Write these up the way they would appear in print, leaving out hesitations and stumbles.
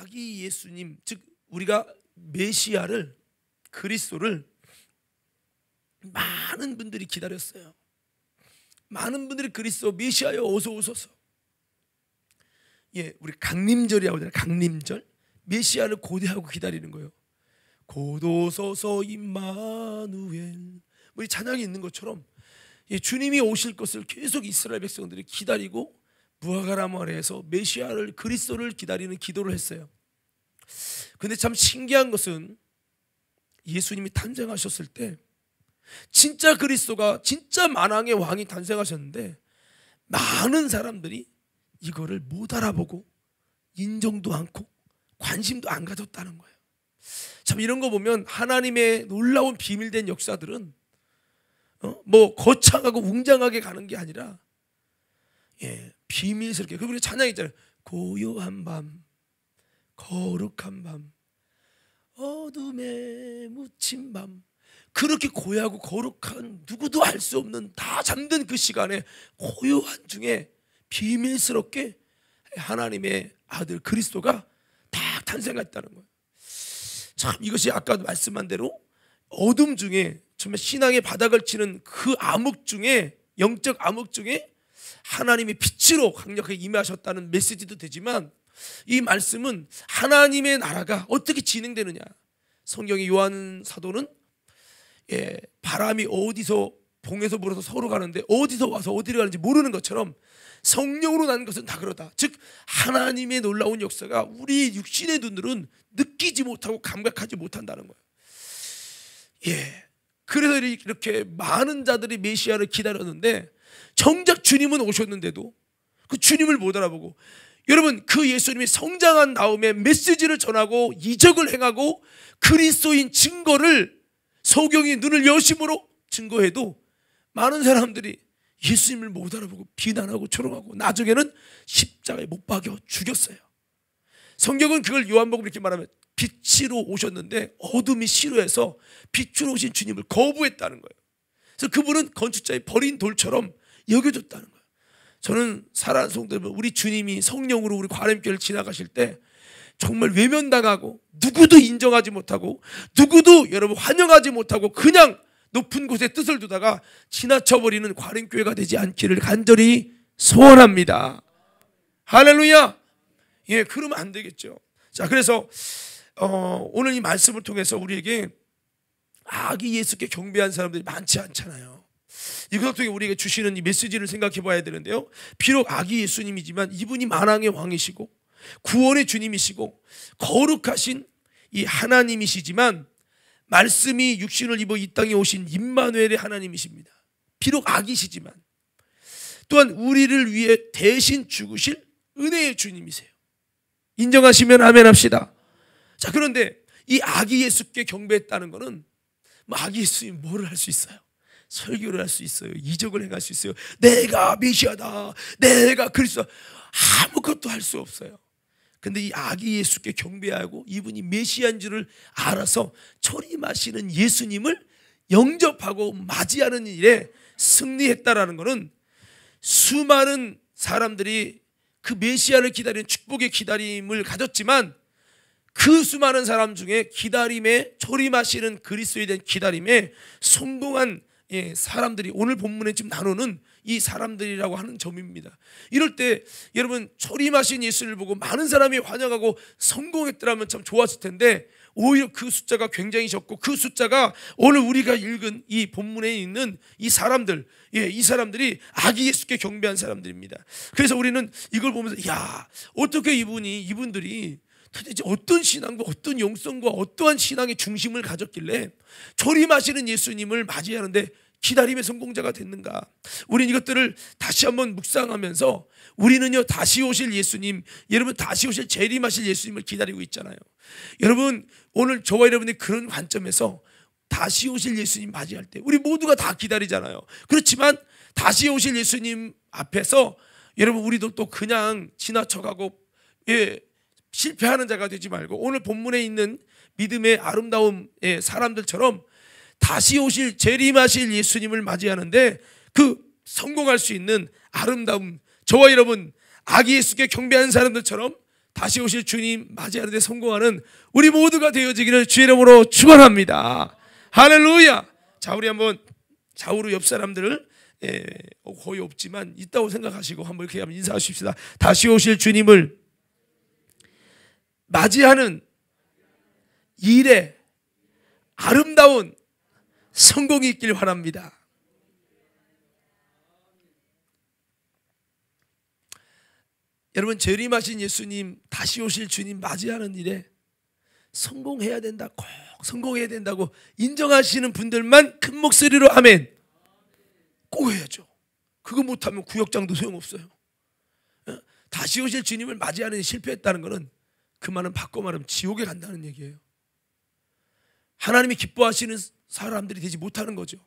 아기 예수님, 즉 우리가 메시아를, 그리스도를 많은 분들이 기다렸어요. 많은 분들이 그리스도 메시아여 어서 오소서. 우리 강림절이라고 하잖아요. 강림절. 메시아를 고대하고 기다리는 거예요. 곧오소서 임마누엘. 우리 찬양이 있는 것처럼 주님이 오실 것을 계속 이스라엘 백성들이 기다리고 무화과나무 아래에서 메시아를, 그리스도를 기다리는 기도를 했어요. 근데 참 신기한 것은 예수님이 탄생하셨을 때 진짜 그리스도가, 진짜 만왕의 왕이 탄생하셨는데 많은 사람들이 이거를 못 알아보고 인정도 않고 관심도 안 가졌다는 거예요. 참 이런 거 보면 하나님의 놀라운 비밀된 역사들은 뭐 거창하고 웅장하게 가는 게 아니라 비밀스럽게. 그리고 우리 찬양 있잖아요. 고요한 밤, 거룩한 밤, 어둠에 묻힌 밤. 그렇게 고요하고 거룩한, 누구도 알 수 없는, 다 잠든 그 시간에 고요한 중에 비밀스럽게 하나님의 아들 그리스도가 딱 탄생했다는 거예요. 참 이것이 아까 말씀한 대로 어둠 중에, 정말 신앙의 바닥을 치는 그 암흑 중에, 영적 암흑 중에 하나님이 빛으로 강력하게 임하셨다는 메시지도 되지만, 이 말씀은 하나님의 나라가 어떻게 진행되느냐. 성경의 요한 사도는 바람이 어디서, 봉에서 불어서 서로 가는데 어디서 와서 어디로 가는지 모르는 것처럼 성령으로 난 것은 다 그러다. 즉 하나님의 놀라운 역사가 우리 육신의 눈으로는 느끼지 못하고 감각하지 못한다는 거예요. 그래서 이렇게 많은 자들이 메시아를 기다렸는데 정작 주님은 오셨는데도 그 주님을 못 알아보고, 여러분 그 예수님이 성장한 다음에 메시지를 전하고 이적을 행하고 그리스도인 증거를, 소경이 눈을 여심으로 증거해도 많은 사람들이 예수님을 못 알아보고 비난하고 조롱하고 나중에는 십자가에 못 박여 죽였어요. 성경은 그걸 요한복음 이렇게 말하면 빛으로 오셨는데 어둠이 싫어해서 빛으로 오신 주님을 거부했다는 거예요. 그래서 그분은 건축자의 버린 돌처럼 여겨졌다는 거예요. 저는 사랑하는 성도 여러분, 우리 주님이 성령으로 우리 과렘교회를 지나가실 때 정말 외면당하고 누구도 인정하지 못하고 누구도 여러분 환영하지 못하고 그냥 높은 곳에 뜻을 두다가 지나쳐버리는 과렘교회가 되지 않기를 간절히 소원합니다. 할렐루야. 그러면 안 되겠죠. 자, 그래서 오늘 이 말씀을 통해서 우리에게 아기 예수께 경배한 사람들이 많지 않잖아요. 이것을 통해 우리에게 주시는 이 메시지를 생각해 봐야 되는데요. 비록 아기 예수님이지만 이분이 만왕의 왕이시고 구원의 주님이시고 거룩하신 이 하나님이시지만, 말씀이 육신을 입어 이 땅에 오신 임마누엘의 하나님이십니다. 비록 아기시지만 또한 우리를 위해 대신 죽으실 은혜의 주님이세요. 인정하시면 아멘 합시다. 자, 그런데 이 아기 예수께 경배했다는 것은 아기 예수님 뭐를 할 수 있어요? 설교를 할 수 있어요. 이적을 행할 수 있어요. 내가 메시아다, 내가 그리스도, 아무것도 할 수 없어요. 근데 이 아기 예수께 경배하고 이분이 메시아인 줄을 알아서 초림하시는 예수님을 영접하고 맞이하는 일에 승리했다라는 것은 수많은 사람들이 그 메시아를 기다리는 축복의 기다림을 가졌지만 그 수많은 사람 중에 기다림에, 초림하시는 그리스도에 대한 기다림에 성공한 사람들이 오늘 본문에 지금 나누는 이 사람들이라고 하는 점입니다. 이럴 때 여러분 초림하신 예수를 보고 많은 사람이 환영하고 성공했더라면 참 좋았을 텐데 오히려 그 숫자가 굉장히 적고, 그 숫자가 오늘 우리가 읽은 이 본문에 있는 이 사람들, 이 사람들이 아기 예수께 경배한 사람들입니다. 그래서 우리는 이걸 보면서 어떻게 이분들이 도대체 어떤 신앙과 어떤 영성과 어떠한 신앙의 중심을 가졌길래 초림하시는 예수님을 맞이하는데 기다림의 성공자가 됐는가? 우리는 이것들을 다시 한번 묵상하면서 우리는요 다시 오실 예수님, 여러분 다시 오실 재림하실 예수님을 기다리고 있잖아요. 여러분 오늘 저와 여러분이 그런 관점에서 다시 오실 예수님 맞이할 때 우리 모두가 다 기다리잖아요. 그렇지만 다시 오실 예수님 앞에서 여러분 우리도 또 그냥 지나쳐가고 실패하는 자가 되지 말고 오늘 본문에 있는 믿음의 아름다운 사람들처럼 다시 오실 재림하실 예수님을 맞이하는데 그 성공할 수 있는 아름다움, 저와 여러분 아기 예수께 경배하는 사람들처럼 다시 오실 주님 맞이하는 데 성공하는 우리 모두가 되어지기를 주의 이름으로 축원합니다. 할렐루야. 자, 우리 한번 좌우로 옆 사람들을 거의 없지만 있다고 생각하시고 한번 이렇게 한번 인사하십시다. 다시 오실 주님을 맞이하는 일에 아름다운 성공이 있길 바랍니다. 여러분, 재림하신 예수님, 다시 오실 주님 맞이하는 일에 성공해야 된다, 꼭 성공해야 된다고 인정하시는 분들만 큰 목소리로 아멘. 꼭 해야죠. 그거 못하면 구역장도 소용없어요. 다시 오실 주님을 맞이하는 데 실패했다는 것은 그 말은 바꿔 말하면 지옥에 간다는 얘기예요. 하나님이 기뻐하시는 사람들이 되지 못하는 거죠.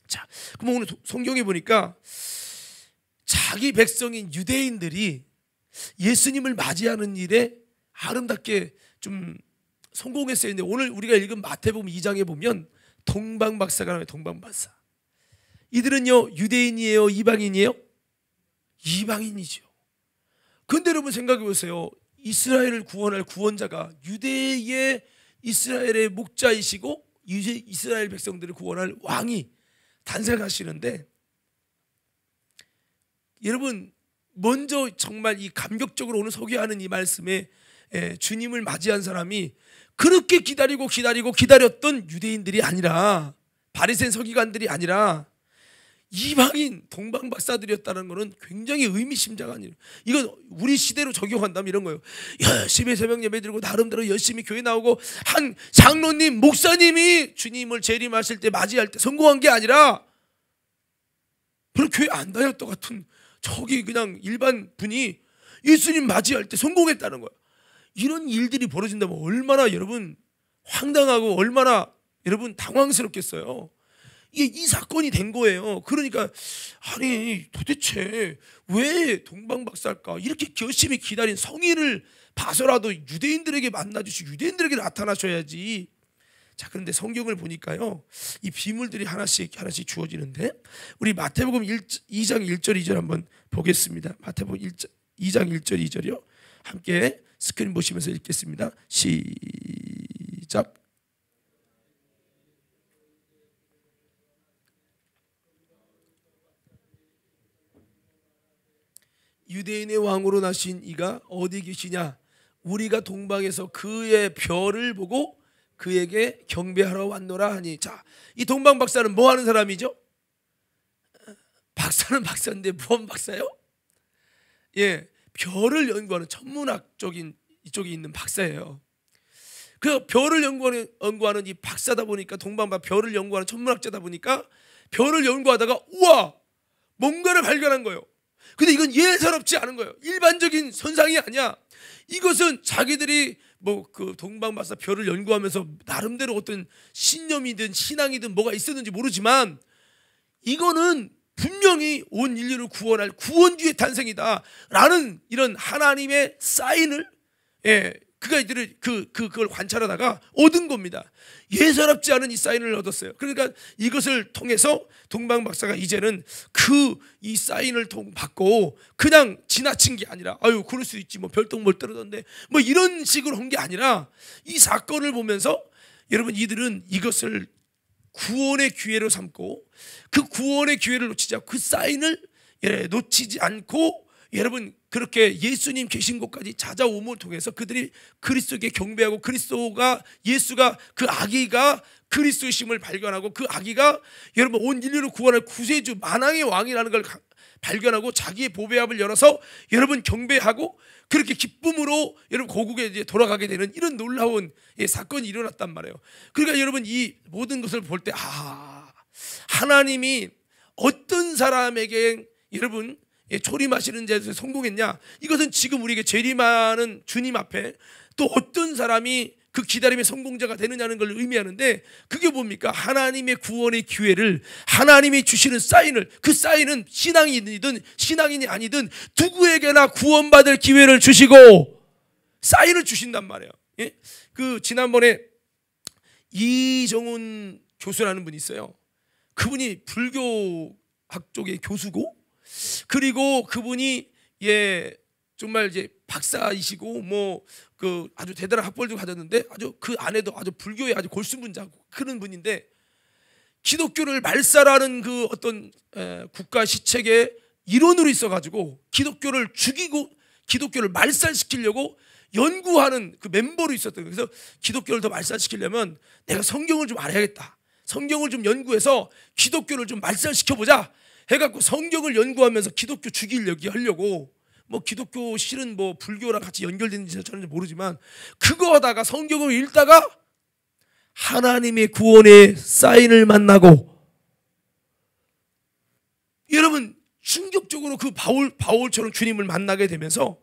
자, 그럼 오늘 성경에 보니까 자기 백성인 유대인들이 예수님을 맞이하는 일에 아름답게 좀 성공했어요. 근데 오늘 우리가 읽은 마태복음 2장에 보면 동방박사가 나와요. 동방박사. 이들은요, 유대인이에요, 이방인이에요? 이방인이죠. 그런데 여러분 생각해 보세요. 이스라엘을 구원할 구원자가 유대의 이스라엘의 목자이시고 이스라엘 백성들을 구원할 왕이 탄생하시는데, 여러분 먼저 정말 이 감격적으로 오늘 소개하는 이 말씀에 주님을 맞이한 사람이 그렇게 기다렸던 유대인들이 아니라, 바리새인 서기관들이 아니라 이방인 동방박사들이었다는 것은 굉장히 의미심장한 일. 이건 우리 시대로 적용한다면 이런 거예요. 열심히 새벽 예배 드리고 나름대로 열심히 교회 나오고 한 장로님, 목사님이 주님을 재림하실 때 맞이할 때 성공한 게 아니라 별로 교회 안 다녔던 것 같은 저기 그냥 일반 분이 예수님 맞이할 때 성공했다는 거예요. 이런 일들이 벌어진다면 얼마나 여러분 황당하고 얼마나 여러분 당황스럽겠어요. 이게 이 사건이 된 거예요. 그러니까 아니 도대체 왜 동방박사일까? 이렇게 열심히 기다린 성의를 봐서라도 유대인들에게 만나주시고 유대인들에게 나타나셔야지. 자, 그런데 성경을 보니까요, 이 비밀들이 하나씩 주어지는데, 우리 마태복음 2장 1절 2절 한번 보겠습니다. 마태복음 2장 1절 2절이요. 함께 스크린 보시면서 읽겠습니다. 시작. 유대인의 왕으로 나신 이가 어디 계시냐? 우리가 동방에서 그의 별을 보고 그에게 경배하러 왔노라 하니. 자, 이 동방박사는 뭐 하는 사람이죠? 박사는 박사인데 무슨 박사요? 별을 연구하는 천문학적인 이쪽에 있는 박사예요. 그 별을 연구하는 이 박사다 보니까, 동방박 별을 연구하는 천문학자다 보니까 별을 연구하다가 우와, 뭔가를 발견한 거예요. 근데 이건 예사롭지 않은 거예요. 일반적인 선상이 아니야. 이것은 자기들이 그 동방박사 별을 연구하면서 나름대로 어떤 신념이든 신앙이든 뭐가 있었는지 모르지만, 이거는 분명히 온 인류를 구원할 구원주의 탄생이다라는 이런 하나님의 사인을 그걸 관찰하다가 얻은 겁니다. 예사롭지 않은 이 사인을 얻었어요. 그러니까 이것을 통해서 동방박사가 이제는 이 사인을 받고 그냥 지나친 게 아니라, 아유 그럴 수 있지, 뭐 별똥별 떨어졌는데 뭐 이런 식으로 한 게 아니라, 이 사건을 보면서 여러분 이들은 이것을 구원의 기회로 삼고, 그 구원의 기회를 놓치지 않고 그 사인을 놓치지 않고, 여러분 그렇게 예수님 계신 곳까지 찾아옴을 통해서 그들이 그리스도께 경배하고, 예수가 그 아기가 그리스도심을 발견하고, 그 아기가 여러분 온 인류를 구원할 구세주 만왕의 왕이라는 걸 발견하고 자기의 보배압을 열어서 여러분 경배하고, 그렇게 기쁨으로 여러분 고국에 이제 돌아가게 되는 이런 놀라운 사건이 일어났단 말이에요. 그러니까 여러분 이 모든 것을 볼 때 하나님이 어떤 사람에게 여러분 초림하시는 데서 성공했냐, 이것은 지금 우리에게 재림하는 주님 앞에 또 어떤 사람이 그 기다림의 성공자가 되느냐는 걸 의미하는데, 그게 뭡니까? 하나님의 구원의 기회를, 하나님이 주시는 사인을, 그 사인은 신앙인이든 신앙인이 아니든 누구에게나 구원받을 기회를 주시고 사인을 주신단 말이에요. 그 지난번에 이정훈 교수라는 분이 있어요. 그분이 불교학 쪽의 교수고, 그리고 그분이 정말 이제 박사이시고 뭐 그 아주 대단한 학벌도 가졌는데 아주 그 안에도 아주 불교의 아주 골수문자고 그런 분인데 기독교를 말살하는 그 어떤 국가 시책의 일원으로 있어가지고 기독교를 죽이고 기독교를 말살시키려고 연구하는 그 멤버로 있었던 거예요. 그래서 기독교를 더 말살시키려면 내가 성경을 좀 알아야겠다. 성경을 좀 연구해서 기독교를 좀 말살시켜보자 해갖고 성경을 연구하면서 기독교 죽이려고 하려고 뭐 기독교 실은 뭐 불교랑 같이 연결되는지 저는 모르지만 그거 하다가 성경을 읽다가 하나님의 구원의 사인을 만나고 여러분 충격적으로 그 바울처럼 주님을 만나게 되면서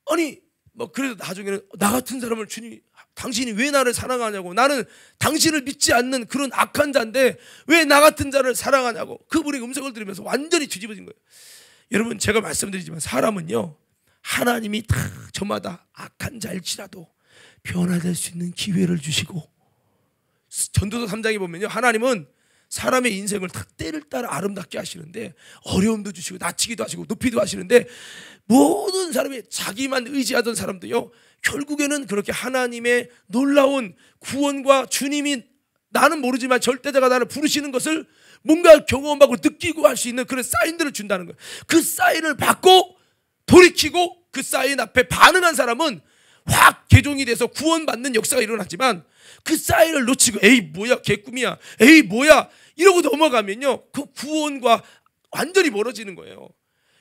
아니 뭐 그래도 나중에는 나 같은 사람을 주님 당신이 왜 나를 사랑하냐고 나는 당신을 믿지 않는 그런 악한 자인데 왜 나 같은 자를 사랑하냐고 그분의 음성을 들으면서 완전히 뒤집어진 거예요. 여러분 제가 말씀드리지만 사람은요 하나님이 다 저마다 악한 자일지라도 변화될 수 있는 기회를 주시고 전도서 3장에 보면요 하나님은 사람의 인생을 다 때를 따라 아름답게 하시는데 어려움도 주시고 낮추기도 하시고 높이도 하시는데 모든 사람이 자기만 의지하던 사람도요 결국에는 그렇게 하나님의 놀라운 구원과 주님이 나는 모르지만 절대자가 나를 부르시는 것을 뭔가 경험하고 느끼고 할 수 있는 그런 사인들을 준다는 거예요. 그 사인을 받고 돌이키고 그 사인 앞에 반응한 사람은 확 개종이 돼서 구원받는 역사가 일어났지만 그 사인을 놓치고 에이 뭐야 개꿈이야 에이 뭐야 이러고 넘어가면요 그 구원과 완전히 멀어지는 거예요.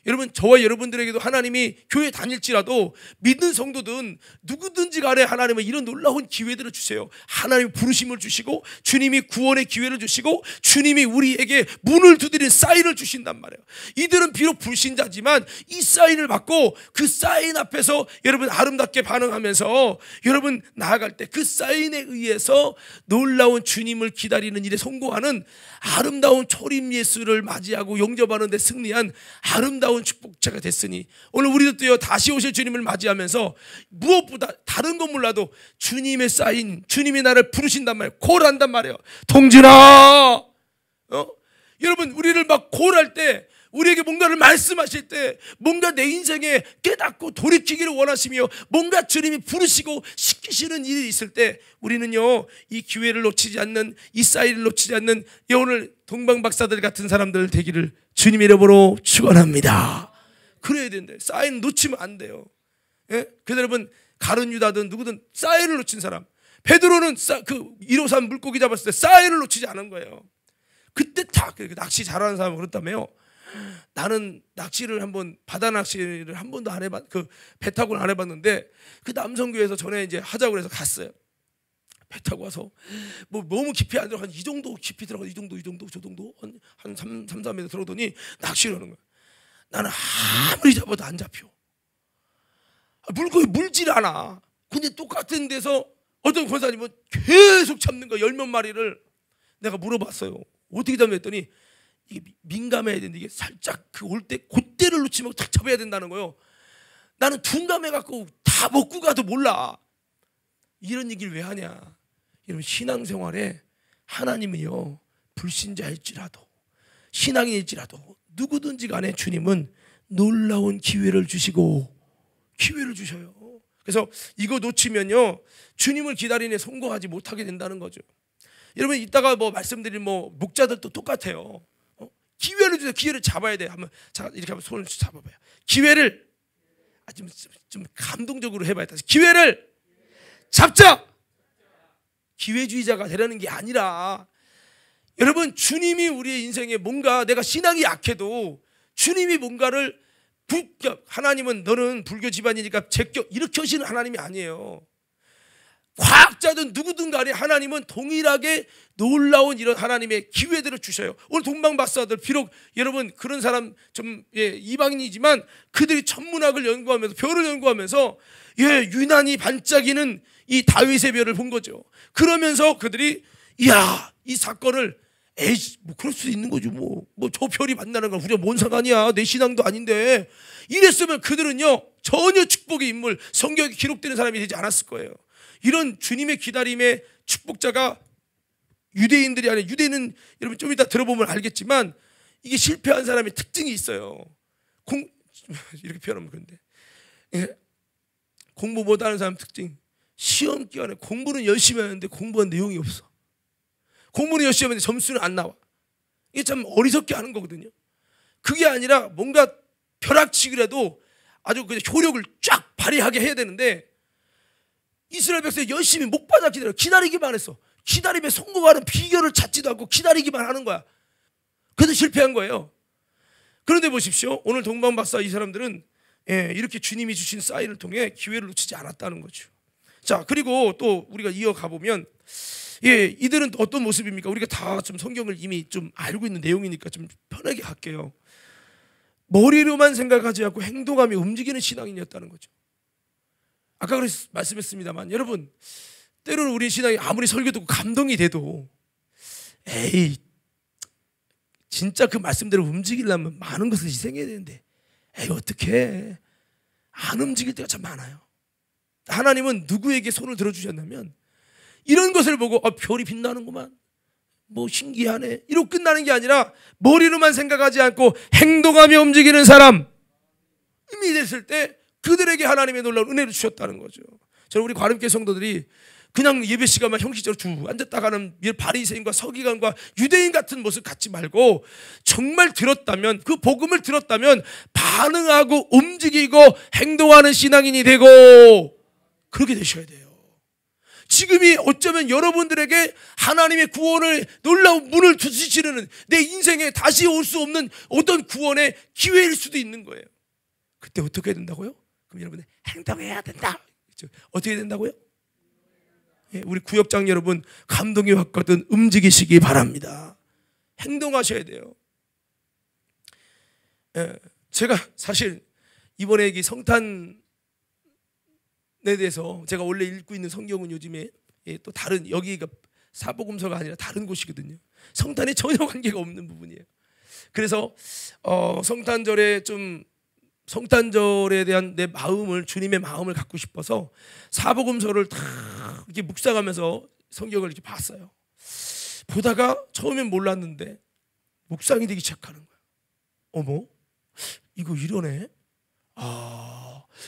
여러분 저와 여러분들에게도 하나님이 교회 다닐지라도 믿는 성도든 누구든지 간에 하나님은 이런 놀라운 기회들을 주세요. 하나님이 부르심을 주시고 주님이 구원의 기회를 주시고 주님이 우리에게 문을 두드린 사인을 주신단 말이에요. 이들은 비록 불신자지만 이 사인을 받고 그 사인 앞에서 여러분 아름답게 반응하면서 여러분 나아갈 때 그 사인에 의해서 놀라운 주님을 기다리는 일에 성공하는 아름다운 초림 예수를 맞이하고 영접하는 데 승리한 아름다운 축복자가 됐으니 오늘 우리도 또요 다시 오실 주님을 맞이하면서 무엇보다 다른 건 몰라도 주님의 사인 주님이 나를 부르신단 말이에요. 콜한단 말이에요. 동진아 여러분 우리를 막 콜할 때 우리에게 뭔가를 말씀하실 때 뭔가 내 인생에 깨닫고 돌이키기를 원하시며 뭔가 주님이 부르시고 시키시는 일이 있을 때 우리는요 이 기회를 놓치지 않는 이 사인을 놓치지 않는 오늘 동방박사들 같은 사람들 되기를 주님 이름으로 축원합니다. 그래야 되는데 사인 놓치면 안 돼요. 예? 그래서 여러분 가룟 유다든 누구든 사인을 놓친 사람 베드로는 그 153 물고기 잡았을 때 사인을 놓치지 않은 거예요. 그때 다 낚시 잘하는 사람은 그렇다며요. 나는 낚시를 바다 낚시를 한 번도 안 해봤 그 배 타고는 안 해봤는데 그 남성교회에서 전에 이제 하자고 해서 갔어요. 배 타고 와서 뭐 너무 깊이 안 들어 한 이 정도 깊이 들어가 이 정도 저 정도 한 3m 들어오더니 낚시를 하는 거야. 나는 아무리 잡아도 안 잡혀. 물고기 물질 않아. 근데 똑같은 데서 어떤 권사님은 계속 잡는 거야. 10몇 마리를. 내가 물어봤어요. 어떻게 잡냐 했더니 이게 민감해야 되는데 이게 살짝 그 올 때 그때를 놓치면 탁 잡아야 된다는 거예요. 나는 둔감해갖고 다 먹고 가도 몰라. 이런 얘기를 왜 하냐. 여러분 신앙생활에 하나님은요 불신자일지라도 신앙인일지라도 누구든지 간에 주님은 놀라운 기회를 주시고 기회를 주셔요. 그래서 이거 놓치면요 주님을 기다리는 데 성공하지 못하게 된다는 거죠. 여러분 이따가 뭐 말씀드린 뭐 목자들도 똑같아요. 기회를 주세요. 기회를 잡아야 돼요. 한번 자 이렇게 한번 손을 잡아봐요. 기회를 좀 감동적으로 해봐야 돼. 기회를 잡자. 기회주의자가 되려는 게 아니라 여러분 주님이 우리의 인생에 뭔가 내가 신앙이 약해도 주님이 뭔가를 하나님은 너는 불교 집안이니까 제껴 이렇게 하시는 하나님이 아니에요. 과학자든 누구든 간에 하나님은 동일하게 놀라운 이런 하나님의 기회들을 주셔요. 오늘 동방박사들 비록 여러분 그런 사람 좀 이방인이지만 그들이 천문학을 연구하면서 별을 연구하면서 유난히 반짝이는 이 다윗의 별을 본 거죠. 그러면서 그들이 이야 이 사건을 뭐 그럴 수도 있는 거죠. 뭐 저 별이 만나는 건 우리가 뭔 상관이야. 내 신앙도 아닌데 이랬으면 그들은요 전혀 축복의 인물 성경에 기록되는 사람이 되지 않았을 거예요. 이런 주님의 기다림의 축복자가 유대인들이 아니라 유대인은 여러분 좀 이따 들어보면 알겠지만 이게 실패한 사람의 특징이 있어요. 이렇게 표현하면 그런데 예. 공부 못하는 사람 특징, 시험 기간에 공부는 열심히 하는데 공부한 내용이 없어. 공부는 열심히 하는데 점수는 안 나와. 이게 참 어리석게 하는 거거든요. 그게 아니라 뭔가 벼락치기라도 아주 그냥 효력을 쫙 발휘하게 해야 되는데, 이스라엘 백성이 열심히 목바닥 기다리기만 했어. 기다림에 성공하는 비결을 찾지도 않고 기다리기만 하는 거야. 그래서 실패한 거예요. 그런데 보십시오, 오늘 동방박사 이 사람들은 이렇게 주님이 주신 사인을 통해 기회를 놓치지 않았다는 거죠. 자, 그리고 또 우리가 이어가 보면 이들은 어떤 모습입니까? 우리가 다 좀 성경을 이미 좀 알고 있는 내용이니까 좀 편하게 할게요. 머리로만 생각하지 않고 행동하며 움직이는 신앙인이었다는 거죠. 아까 말씀했습니다만, 여러분, 때로는 우리 신앙이 아무리 설교 듣고 감동이 돼도 에이, 진짜 그 말씀대로 움직이려면 많은 것을 희생해야 되는데 에이, 어떡해. 안 움직일 때가 참 많아요. 하나님은 누구에게 손을 들어주셨냐면, 이런 것을 보고 별이 빛나는구만, 뭐 신기하네, 이러고 끝나는 게 아니라 머리로만 생각하지 않고 행동하며 움직이는 사람이 됐을 때 그들에게 하나님의 놀라운 은혜를 주셨다는 거죠. 저는 우리 과름교회 성도들이 그냥 예배 시간만 형식적으로 앉았다 가는 바리새인과 서기관과 유대인 같은 모습 갖지 말고, 정말 들었다면, 그 복음을 들었다면 반응하고 움직이고 행동하는 신앙인이 되고, 그렇게 되셔야 돼요. 지금이 어쩌면 여러분들에게 하나님의 구원을, 놀라운 문을 두드리시는, 내 인생에 다시 올 수 없는 어떤 구원의 기회일 수도 있는 거예요. 그때 어떻게 해야 된다고요? 그럼 여러분, 행동해야 된다. 어떻게 해야 된다고요? 우리 구역장 여러분, 감동이 왔거든 움직이시기 바랍니다. 행동하셔야 돼요. 제가 사실 이번에 이 성탄에 대해서, 제가 원래 읽고 있는 성경은 요즘에 또 다른, 여기가 사복음서가 아니라 다른 곳이거든요. 성탄에 전혀 관계가 없는 부분이에요. 그래서 성탄절에 대한 내 마음을, 주님의 마음을 갖고 싶어서 사복음서를 다 이렇게 묵상하면서 성경을 이렇게 봤어요. 보다가 처음엔 몰랐는데 묵상이 되기 시작하는 거야. 어머, 이거 이러네.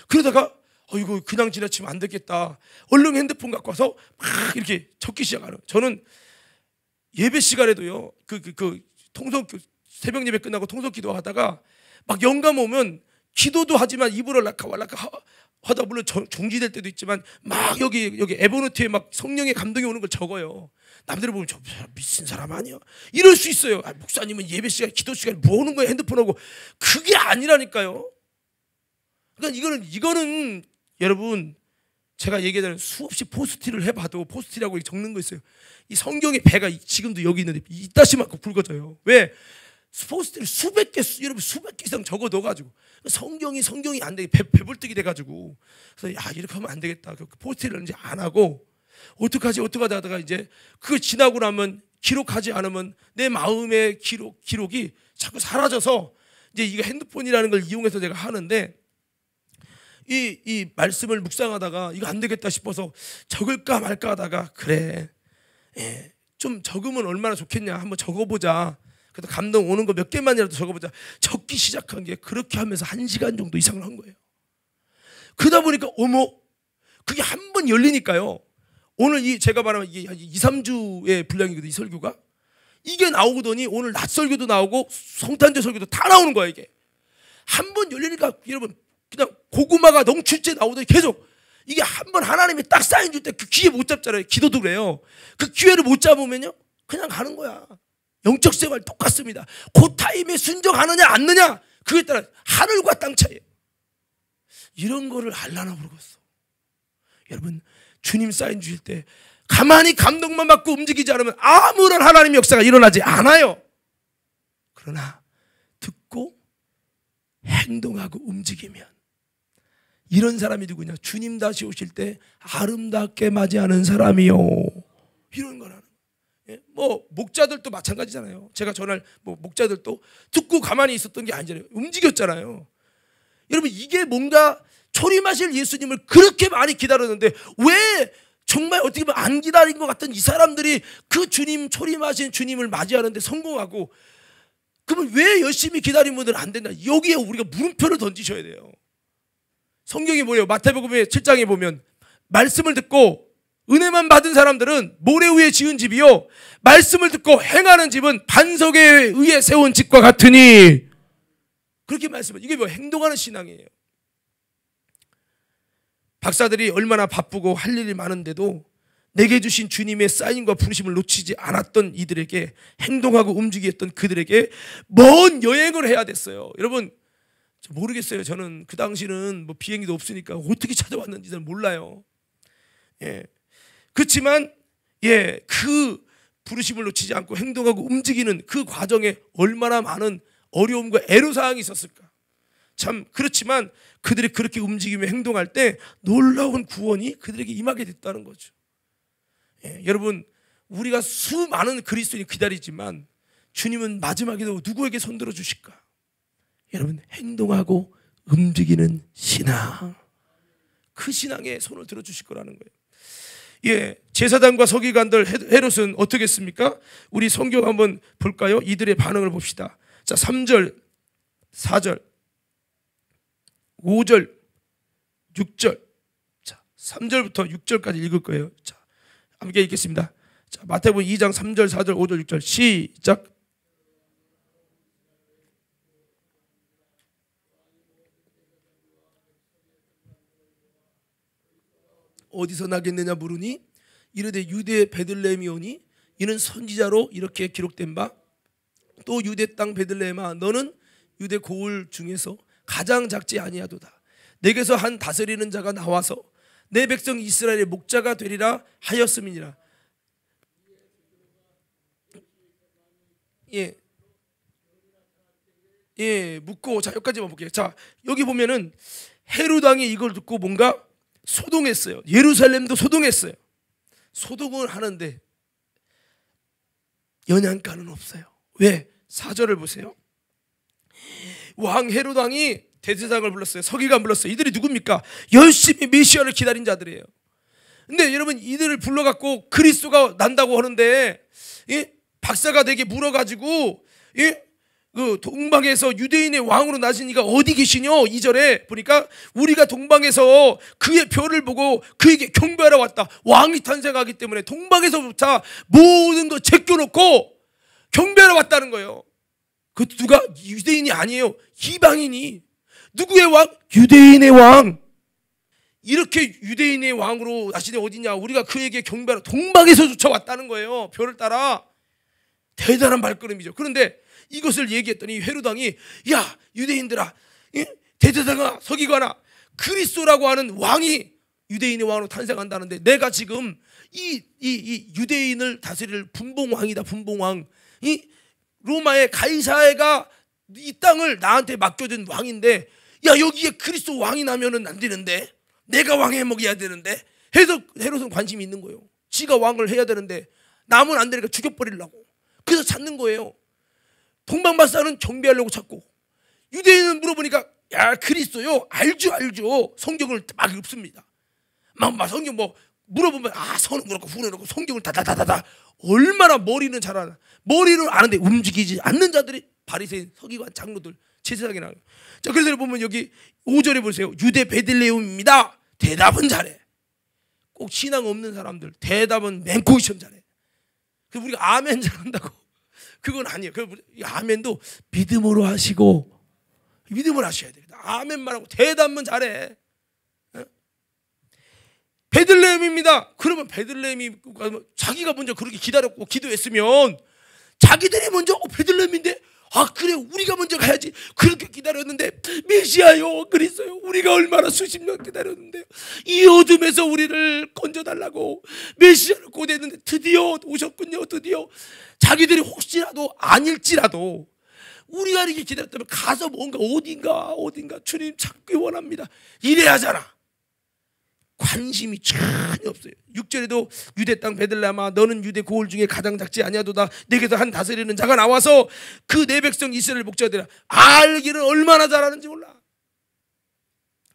그러다가 이거 그냥 지나치면 안 되겠다. 얼른 핸드폰 갖고 와서 막 이렇게 적기 시작하는 거예요. 저는 예배 시간에도요, 새벽 예배 끝나고 통성기도 하다가 막 영감 오면 기도도 하지만 입으로 락카왈락카 하다 물론 정지될 때도 있지만 막 여기 에버노트에 막 성령의 감동이 오는 걸 적어요. 남들이 보면 저 사람 미친 사람 아니야, 이럴 수 있어요. 목사님은 예배 시간, 기도 시간에 뭐 하는 거야, 핸드폰하고. 그게 아니라니까요. 그러니까 이거는 여러분, 제가 얘기하자면 수없이 포스트를 해봐도, 포스트라고 적는 거 있어요. 이 성경의 배가 지금도 여기 있는데 이따시만큼 굵어져요. 왜? 포스트를 수백 개 이상 적어 넣어가지고 성경이 안 되게 배불뚝이 돼가지고, 그래서 이렇게 하면 안 되겠다. 포스트를 이제 안 하고 어떡하지 하다가 이제 그거 지나고 나면, 기록하지 않으면 내 마음의 기록이 자꾸 사라져서, 이제 이거 핸드폰이라는 걸 이용해서 제가 하는데, 이 말씀을 묵상하다가 이거 안 되겠다 싶어서 적을까 말까 하다가, 그래, 좀 적으면 얼마나 좋겠냐, 한번 적어보자. 그래도 감동 오는 거 몇 개만이라도 적어보자. 적기 시작한 게 그렇게 하면서 1시간 정도 이상을 한 거예요. 그러다 보니까 어머, 그게 한 번 열리니까요. 오늘 제가 말하면 이게 2-3주의 분량이거든요, 이 설교가. 이게 나오더니 오늘 낮 설교도 나오고 성탄절 설교도 다 나오는 거야. 이게 한 번 열리니까 여러분, 그냥 고구마가 넘칠 때 나오더니 계속, 이게 한 번 하나님이 딱 사인 줄 때 그 기회 못 잡잖아요. 기도도 그래요. 그 기회를 못 잡으면요, 그냥 가는 거야. 영적 생활 똑같습니다. 그 타임에 순종하느냐 않느냐, 그에 따라 하늘과 땅 차이예요. 이런 거를 알라나 모르겠어. 여러분, 주님 사인 주실 때 가만히 감동만 받고 움직이지 않으면 아무런 하나님의 역사가 일어나지 않아요. 그러나 듣고 행동하고 움직이면, 이런 사람이 누구냐? 주님 다시 오실 때 아름답게 맞이하는 사람이요, 이런 거라는. 뭐 목자들도 마찬가지잖아요. 제가 전날 목자들도 듣고 가만히 있었던 게 아니잖아요. 움직였잖아요. 여러분, 이게 뭔가 초림하실 예수님을 그렇게 많이 기다렸는데, 왜 정말 어떻게 보면 안 기다린 것 같은 이 사람들이 그 주님, 초림하신 주님을 맞이하는데 성공하고, 그러면 왜 열심히 기다린 분들은 안 된다? 여기에 우리가 물음표를 던지셔야 돼요. 성경이 뭐예요? 마태복음의 7장에 보면 말씀을 듣고 은혜만 받은 사람들은 모래 위에 지은 집이요, 말씀을 듣고 행하는 집은 반석에 의해 세운 집과 같으니, 그렇게 말씀해요. 이게 뭐 행동하는 신앙이에요. 박사들이 얼마나 바쁘고 할 일이 많은데도 내게 주신 주님의 사인과 부르심을 놓치지 않았던 이들에게, 행동하고 움직였던 그들에게 먼 여행을 해야 됐어요. 여러분, 모르겠어요. 저는 그 당시는 뭐 비행기도 없으니까 어떻게 찾아왔는지는 몰라요. 예. 그렇지만 그 부르심을 놓치지 않고 행동하고 움직이는 그 과정에 얼마나 많은 어려움과 애로사항이 있었을까. 참, 그렇지만 그들이 그렇게 움직이며 행동할 때 놀라운 구원이 그들에게 임하게 됐다는 거죠. 여러분, 우리가 수많은 그리스도인이 기다리지만 주님은 마지막에도 누구에게 손들어 주실까? 여러분, 행동하고 움직이는 신앙, 그 신앙에 손을 들어 주실 거라는 거예요. 제사장과 서기관들 헤롯은 어떻게 했습니까? 우리 성경 한번 볼까요? 이들의 반응을 봅시다. 자, 3절, 4절, 5절, 6절. 자, 3절부터 6절까지 읽을 거예요. 자, 함께 읽겠습니다. 자, 마태복음 2장 3절, 4절, 5절, 6절 시작. 어디서 나겠느냐 물으니 이르되 유대 베들레헴이 오니 이는 선지자로 이렇게 기록된 바, 또 유대 땅 베들레헴아 너는 유대 고을 중에서 가장 작지 아니하도다. 내게서 한 다스리는 자가 나와서 내 백성 이스라엘의 목자가 되리라 하였음이니라. 묻고, 자, 여기까지만 볼게요. 자, 여기 보면은 헤롯 왕이 이걸 듣고 뭔가 소동했어요. 예루살렘도 소동했어요. 소동을 하는데 영향가는 없어요. 왜? 4절을 보세요. 왕 헤롯 왕이 대제사장을 불렀어요. 서기관 불렀어요. 이들이 누굽니까? 열심히 메시아를 기다린 자들이에요. 근데 여러분, 이들을 불러갖고 그리스도가 난다고 하는데 박사가 되게 물어가지고 그 동방에서 유대인의 왕으로 나신 이가 어디 계시뇨? 2절에 보니까 우리가 동방에서 그의 별을 보고 그에게 경배하러 왔다. 왕이 탄생하기 때문에 동방에서부터 모든 거 제껴놓고 경배하러 왔다는 거예요. 그 누가? 유대인이 아니에요. 이방인이. 누구의 왕? 유대인의 왕. 이렇게 유대인의 왕으로 나신 애 어디냐? 우리가 그에게 경배하러 동방에서조차 왔다는 거예요. 별을 따라. 대단한 발걸음이죠. 그런데 이것을 얘기했더니 헤롯 왕이, 야, 유대인들아, 대제사장아, 서기관아, 그리스도라고 하는 왕이 유대인의 왕으로 탄생한다는데 내가 지금 이 유대인을 다스릴 분봉왕이다. 분봉왕. 이 로마의 가이사가 이 땅을 나한테 맡겨준 왕인데, 야, 여기에 그리스도 왕이 나면은 안 되는데, 내가 왕해 먹여야 되는데. 해서 헤롯은 관심이 있는 거예요. 지가 왕을 해야 되는데 남은 안 되니까 죽여버리려고. 그래서 찾는 거예요. 동방박사는 경배하려고 찾고, 유대인은 물어보니까, 야, 그리스도요, 알죠. 성경을 막 읽습니다. 막 성경 뭐 물어보면, 선은 그렇고 후는 그렇고 성경을 다다다다다. 얼마나 머리는 잘 알아. 머리를 아는데 움직이지 않는 자들이 바리새인, 서기관, 장로들, 제사장이 나와요. 자, 그래서 보면 여기 5절에 보세요. 유대 베들레헴입니다. 대답은 잘해. 꼭 신앙 없는 사람들 대답은 맹꽁이 시험 잘해. 그래서 우리가 아멘 잘한다고, 그건 아니에요. 아멘도 믿음으로 하시고, 믿음을 하셔야 됩니다. 아멘만 하고 대답만 잘해. 베들레헴입니다. 그러면 베들레헴이 자기가 먼저 그렇게 기다렸고 기도했으면 자기들이 먼저 베들레헴인데, 그래, 우리가 먼저 가야지. 그렇게 기다렸는데, 메시아요, 그리스도요, 우리가 얼마나 수십 년 기다렸는데 이 어둠에서 우리를 건져달라고 메시아를 고대했는데 드디어 오셨군요. 드디어. 자기들이 혹시라도 아닐지라도 우리가 이렇게 기다렸다면 가서 뭔가 어딘가 주님 찾기 원합니다. 이래야 하잖아. 관심이 전혀 없어요. 6절에도 유대 땅 베들레헴아 너는 유대 고을 중에 가장 작지 아니하도다. 내게서 한 다스리는 자가 나와서 그 내 백성 이스라엘 목자가 되라. 알기는 얼마나 잘하는지 몰라.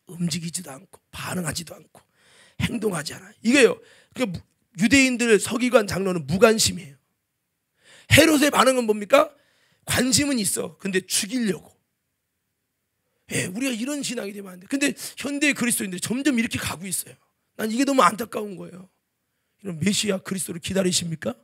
움직이지도 않고 반응하지도 않고 행동하지 않아. 이게요. 그러니까 유대인들 서기관 장로는 무관심이에요. 헤롯의 반응은 뭡니까? 관심은 있어. 근데 죽이려고. 예, 우리가 이런 신앙이 되면 안 돼. 근데 현대의 그리스도인들이 점점 이렇게 가고 있어요. 난 이게 너무 안타까운 거예요. 이런 메시아 그리스도를 기다리십니까?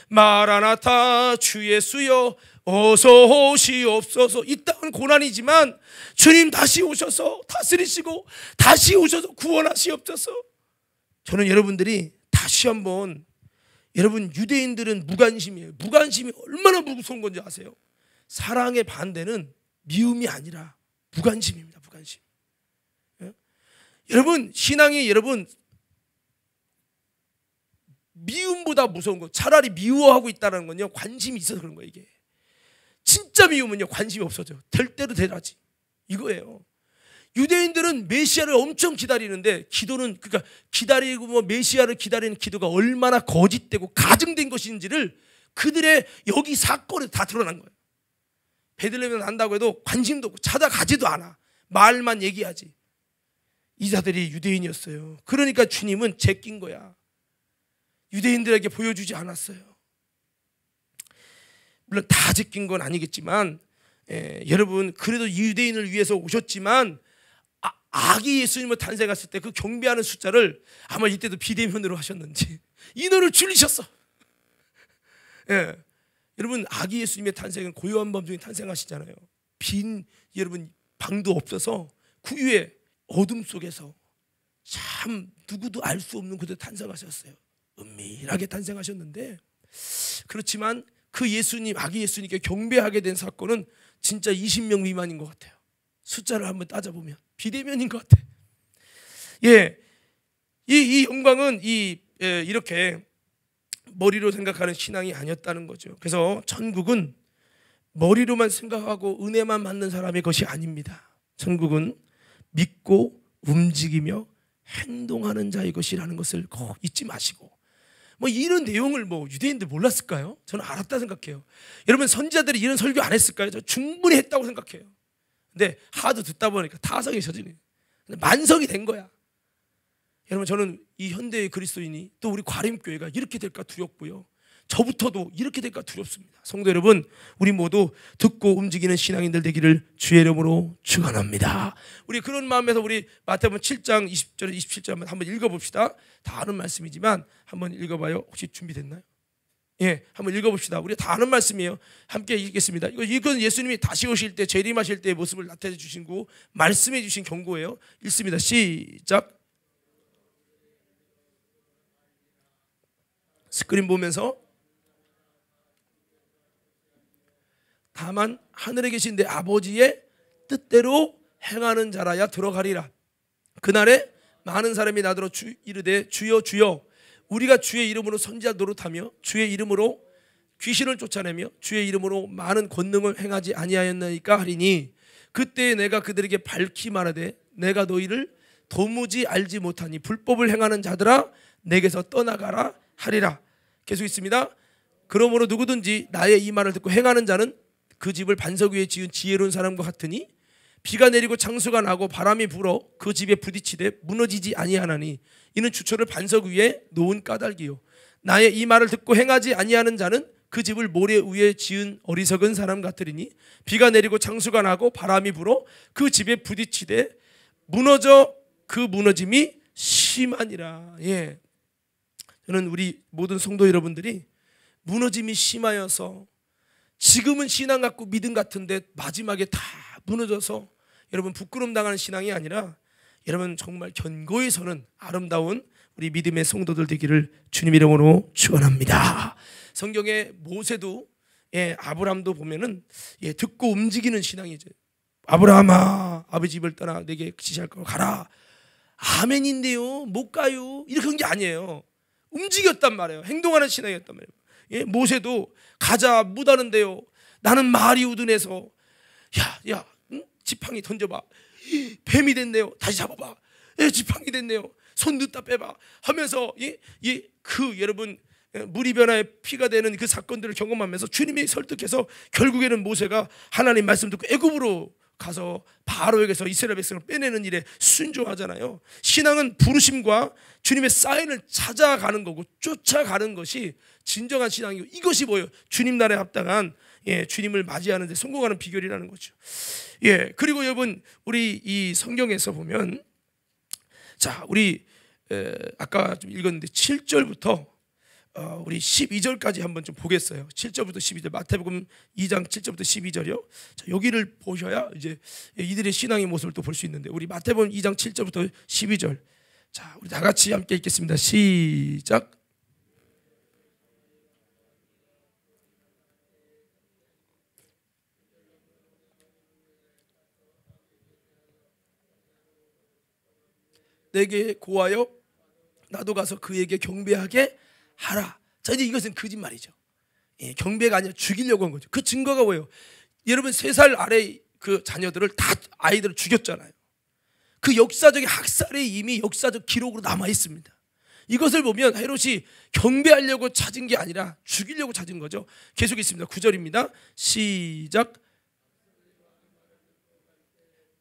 마라나타 주 예수여 어서 오시옵소서. 이 땅은 고난이지만 주님 다시 오셔서 다스리시고 다시 오셔서 구원하시옵소서. 저는 여러분들이 다시 한번, 여러분 유대인들은 무관심이에요. 무관심이 얼마나 무서운 건지 아세요? 사랑의 반대는 미움이 아니라 무관심입니다. 무관심. 예? 여러분 신앙이, 여러분 미움보다 무서운 거, 차라리 미워하고 있다는 건요 관심이 있어서 그런 거예요. 이게 진짜 미움은요 관심이 없어져. 될 대로 되라지 이거예요. 유대인들은 메시아를 엄청 기다리는데 기도는, 그러니까 기다리고 뭐 메시아를 기다리는 기도가 얼마나 거짓되고 가증된 것인지를 그들의 여기 사건에 다 드러난 거예요. 베들레헴에 난다고 해도 관심도 없고 찾아가지도 않아. 말만 얘기하지. 이 자들이 유대인이었어요. 그러니까 주님은 제낀 거야. 유대인들에게 보여주지 않았어요. 물론 다 제낀 건 아니겠지만, 여러분 그래도 유대인을 위해서 오셨지만 아기 예수님을 탄생했을 때 그 경배하는 숫자를 아마 이때도 비대면으로 하셨는지 인원을 줄이셨어. 예. 여러분 아기 예수님의 탄생은 고요한 밤 중에 탄생하시잖아요. 빈 여러분 방도 없어서 구유의 어둠 속에서 참 누구도 알 수 없는 곳에 탄생하셨어요. 은밀하게 탄생하셨는데, 그렇지만 그 예수님, 아기 예수님께 경배하게 된 사건은 진짜 20명 미만인 것 같아요. 숫자를 한번 따져보면 비대면인 것 같아. 예, 이 영광은 이렇게 머리로 생각하는 신앙이 아니었다는 거죠. 그래서 천국은 머리로만 생각하고 은혜만 받는 사람의 것이 아닙니다. 천국은 믿고 움직이며 행동하는 자의 것이라는 것을 꼭 잊지 마시고, 뭐 이런 내용을 뭐 유대인들 몰랐을까요? 저는 알았다 생각해요. 여러분 선지자들이 이런 설교 안 했을까요? 저 충분히 했다고 생각해요. 근데 하도 듣다 보니까 타성이 젖으니 만성이 된 거야. 여러분 저는 이 현대의 그리스도인이 또 우리 과림교회가 이렇게 될까 두렵고요, 저부터도 이렇게 될까 두렵습니다. 성도 여러분, 우리 모두 듣고 움직이는 신앙인들 되기를 주의 이름으로 축원합니다. 우리 그런 마음에서 우리 마태복음 7장 20절에 27절 한번 읽어봅시다. 다 아는 말씀이지만 한번 읽어봐요. 혹시 준비됐나요? 예, 한번 읽어봅시다. 우리 다 아는 말씀이에요. 함께 읽겠습니다. 이건 예수님이 다시 오실 때, 재림하실 때의 모습을 나타내 주신 거, 말씀해 주신 경고예요. 읽습니다. 시작. 스크린 보면서, 다만 하늘에 계신 내 아버지의 뜻대로 행하는 자라야 들어가리라. 그날에 많은 사람이 나더러 이르되 주여 주여 우리가 주의 이름으로 선지자 노릇하며 주의 이름으로 귀신을 쫓아내며 주의 이름으로 많은 권능을 행하지 아니하였나이까 하리니, 그때 내가 그들에게 밝히 말하되 내가 너희를 도무지 알지 못하니 불법을 행하는 자들아 내게서 떠나가라 하리라. 계속 있습니다. 그러므로 누구든지 나의 이 말을 듣고 행하는 자는 그 집을 반석 위에 지은 지혜로운 사람과 같으니, 비가 내리고 창수가 나고 바람이 불어 그 집에 부딪히되 무너지지 아니하나니 이는 주초를 반석 위에 놓은 까닭이요. 나의 이 말을 듣고 행하지 아니하는 자는 그 집을 모래 위에 지은 어리석은 사람 같으리니, 비가 내리고 창수가 나고 바람이 불어 그 집에 부딪히되 무너져 그 무너짐이 심하니라. 예, 저는 우리 모든 성도 여러분들이 무너짐이 심하여서 지금은 신앙 같고 믿음 같은데 마지막에 다 무너져서 여러분 부끄럼 당하는 신앙이 아니라, 여러분 정말 견고히 서는 아름다운 우리 믿음의 성도들 되기를 주님 이름으로 축원합니다. 성경에 모세도, 아브라함도 보면은 듣고 움직이는 신앙이죠. 아브라함아 아버지 집을 떠나 내게 지시할 걸 가라. 아멘인데요, 못 가요, 이렇게 한 게 아니에요. 움직였단 말이에요. 행동하는 신앙이었단 말이에요. 모세도 가자, 못 하는데요, 나는 말이 우둔해서, 야, 지팡이 던져봐. 뱀이 됐네요, 다시 잡아봐. 지팡이 됐네요, 손 넣다 빼봐 하면서 여러분 물이 변화에 피가 되는 그 사건들을 경험하면서 주님이 설득해서 결국에는 모세가 하나님 말씀 듣고 애굽으로 가서 바로에게서 이스라엘 백성을 빼내는 일에 순종하잖아요. 신앙은 부르심과 주님의 사인을 찾아가는 거고 쫓아가는 것이 진정한 신앙이고, 이것이 뭐예요? 주님 나라에 합당한 주님을 맞이하는 데 성공하는 비결이라는 거죠. 그리고 여러분, 우리 이 성경에서 보면, 자, 우리 아까 좀 읽었는데 7절부터 우리 12절까지 한번 좀 보겠어요. 7절부터 12절, 마태복음 2장 7절부터 12절이요. 자, 여기를 보셔야 이제 이들의 신앙의 모습을 또 볼 수 있는데, 우리 마태복음 2장 7절부터 12절, 자, 우리 다 같이 함께 읽겠습니다. 시작. 내게 고하여 나도 가서 그에게 경배하게 하라. 자, 이제 이것은 거짓말이죠. 경배가 아니라 죽이려고 한 거죠. 그 증거가 뭐예요? 여러분, 3살 아래 그 자녀들을 다, 아이들을 죽였잖아요. 그 역사적인 학살이 이미 역사적 기록으로 남아 있습니다. 이것을 보면 헤롯이 경배하려고 찾은 게 아니라 죽이려고 찾은 거죠. 계속 있습니다. 9절입니다. 시작.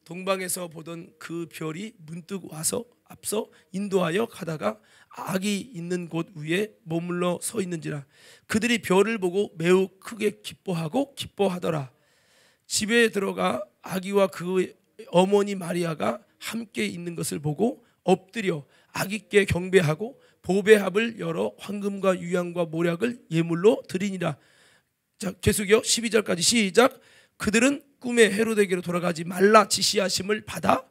동방에서 보던 그 별이 문득 와서 앞서 인도하여 가다가 아기 있는 곳 위에 머물러 서 있는지라. 그들이 별을 보고 매우 크게 기뻐하더라. 집에 들어가 아기와 그 어머니 마리아가 함께 있는 것을 보고 엎드려 아기께 경배하고 보배합을 열어 황금과 유향과 모략을 예물로 드리니라. 자, 계속요. 12절까지 시작. 그들은 꿈에 헤로데게로 돌아가지 말라 지시하심을 받아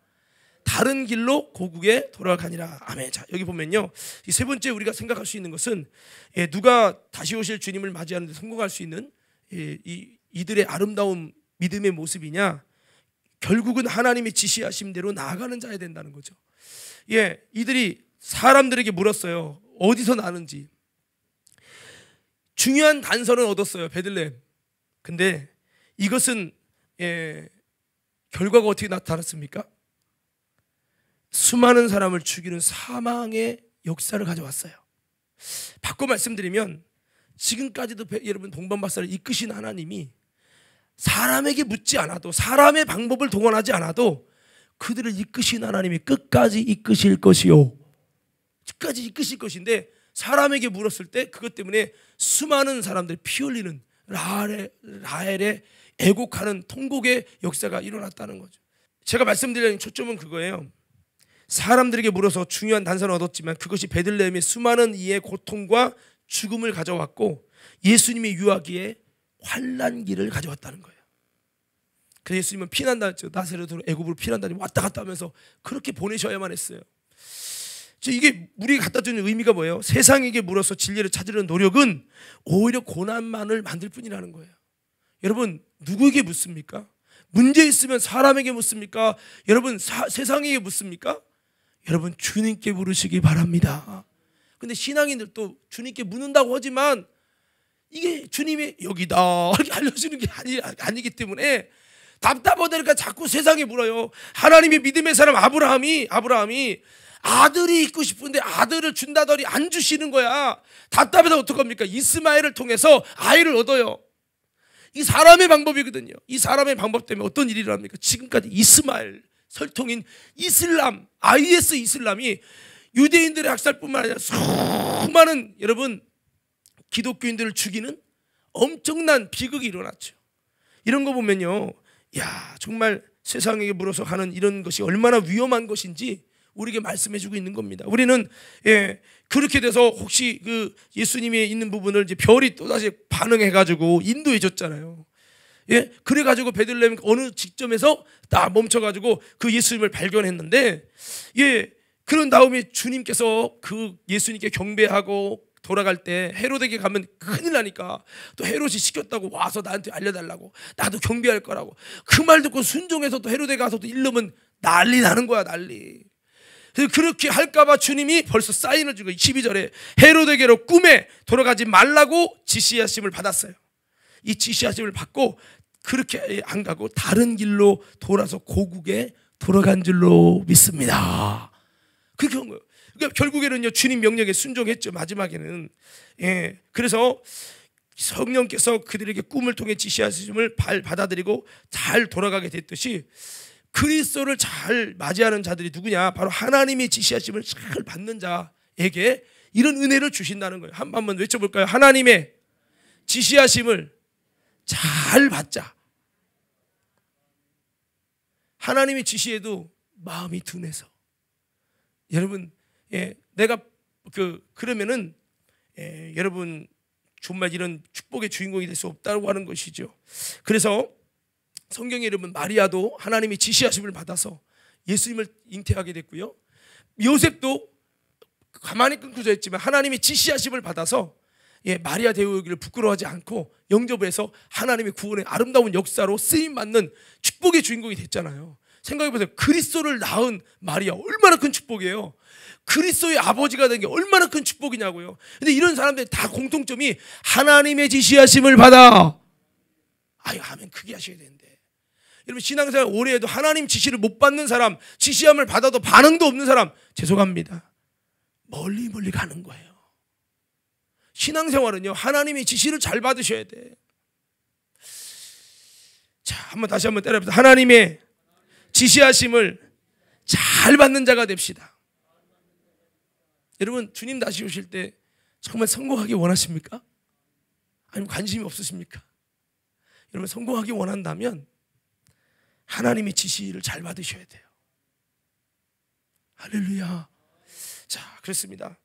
다른 길로 고국에 돌아가니라. 아멘. 자, 여기 보면요, 이 세 번째 우리가 생각할 수 있는 것은, 누가 다시 오실 주님을 맞이하는 데 성공할 수 있는 이들의 아름다운 믿음의 모습이냐? 결국은 하나님의 지시하심대로 나아가는 자야 된다는 거죠. 이들이 사람들에게 물었어요. 어디서 나는지. 중요한 단서는 얻었어요. 베들레헴. 근데 이것은 결과가 어떻게 나타났습니까? 수많은 사람을 죽이는 사망의 역사를 가져왔어요. 바꿔 말씀드리면, 지금까지도 여러분 동방박사를 이끄신 하나님이 사람에게 묻지 않아도, 사람의 방법을 동원하지 않아도 그들을 이끄신 하나님이 끝까지 이끄실 것이요, 끝까지 이끄실 것인데, 사람에게 물었을 때 그것 때문에 수많은 사람들이 피 흘리는 라헬의 애곡하는 통곡의 역사가 일어났다는 거죠. 제가 말씀드리는 초점은 그거예요. 사람들에게 물어서 중요한 단서를 얻었지만 그것이 베들레헴의 수많은 이의 고통과 죽음을 가져왔고 예수님의 유아기에 환난기를 가져왔다는 거예요. 그래서 예수님은 피난다 했죠. 나사렛으로 애굽으로 피난다니 왔다 갔다 하면서 그렇게 보내셔야만 했어요. 이게 우리가 갖다 주는 의미가 뭐예요? 세상에게 물어서 진리를 찾으려는 노력은 오히려 고난만을 만들 뿐이라는 거예요. 여러분, 누구에게 묻습니까? 문제 있으면 사람에게 묻습니까? 여러분, 세상에게 묻습니까? 여러분, 주님께 물으시기 바랍니다. 근데 신앙인들도 주님께 묻는다고 하지만 이게 주님이 여기다 이렇게 알려주는 게 아니기 때문에 답답하다니까 자꾸 세상에 물어요. 하나님의 믿음의 사람 아브라함이 아들이 있고 싶은데 아들을 준다더니 안 주시는 거야. 답답해서 어떡합니까? 이스마엘을 통해서 아이를 얻어요. 이 사람의 방법이거든요. 이 사람의 방법 때문에 어떤 일이 일어납니까? 지금까지 이스마엘 설통인 이슬람, IS 이슬람이 유대인들의 학살뿐만 아니라 수많은 여러분 기독교인들을 죽이는 엄청난 비극이 일어났죠. 이런 거 보면요, 야, 정말 세상에게 물어서 하는 이런 것이 얼마나 위험한 것인지 우리에게 말씀해주고 있는 겁니다. 우리는 그렇게 돼서 혹시 그 예수님이 있는 부분을 이제 별이 또 다시 반응해가지고 인도해 줬잖아요. 그래가지고 베들레헴 어느 지점에서 딱 멈춰가지고 그 예수님을 발견했는데, 그런 다음에 주님께서 그 예수님께 경배하고 돌아갈 때 헤롯에게 가면 큰일 나니까 또 헤롯이 시켰다고 와서 나한테 알려달라고, 나도 경배할 거라고 그 말 듣고 순종해서 또 헤롯에 가서 또 일러면 난리 나는 거야, 난리. 그렇게 할까봐 주님이 벌써 사인을 주고 12절에 헤롯에게로 꿈에 돌아가지 말라고 지시하심을 받았어요. 이 지시하심을 받고 그렇게 안 가고 다른 길로 돌아서 고국에 돌아간 줄로 믿습니다. 그렇게 한 거예요. 그러니까 결국에는요, 주님 명령에 순종했죠. 마지막에는. 그래서 성령께서 그들에게 꿈을 통해 지시하심을 받아들이고 잘 돌아가게 됐듯이 그리스도를 잘 맞이하는 자들이 누구냐? 바로 하나님의 지시하심을 잘 받는 자에게 이런 은혜를 주신다는 거예요. 한번 외쳐볼까요? 하나님의 지시하심을 잘 받자. 하나님의 지시에도 마음이 둔해서. 여러분, 내가 그러면은 여러분 정말 이런 축복의 주인공이 될 수 없다고 하는 것이죠. 그래서 성경에 여러분 마리아도 하나님의 지시하심을 받아서 예수님을 잉태하게 됐고요. 요셉도 가만히 끊고져 있지만 하나님의 지시하심을 받아서 마리아 되어오기를 부끄러워하지 않고 영접을 해서 하나님의 구원의 아름다운 역사로 쓰임받는 축복의 주인공이 됐잖아요. 생각해보세요. 그리스도를 낳은 마리아 얼마나 큰 축복이에요. 그리스도의 아버지가 된 게 얼마나 큰 축복이냐고요. 근데 이런 사람들 다 공통점이 하나님의 지시하심을 받아. 하면 크게 하셔야 되는데, 여러분 신앙생활 오래 해도 하나님 지시를 못 받는 사람, 지시함을 받아도 반응도 없는 사람, 죄송합니다. 멀리 가는 거예요. 신앙생활은요, 하나님의 지시를 잘 받으셔야 돼. 자, 다시 한번 따라해보세요. 하나님의 지시하심을 잘 받는 자가 됩시다. 여러분, 주님 다시 오실 때 정말 성공하기 원하십니까? 아니면 관심이 없으십니까? 여러분, 성공하기 원한다면 하나님의 지시를 잘 받으셔야 돼요. 할렐루야. 자, 그렇습니다.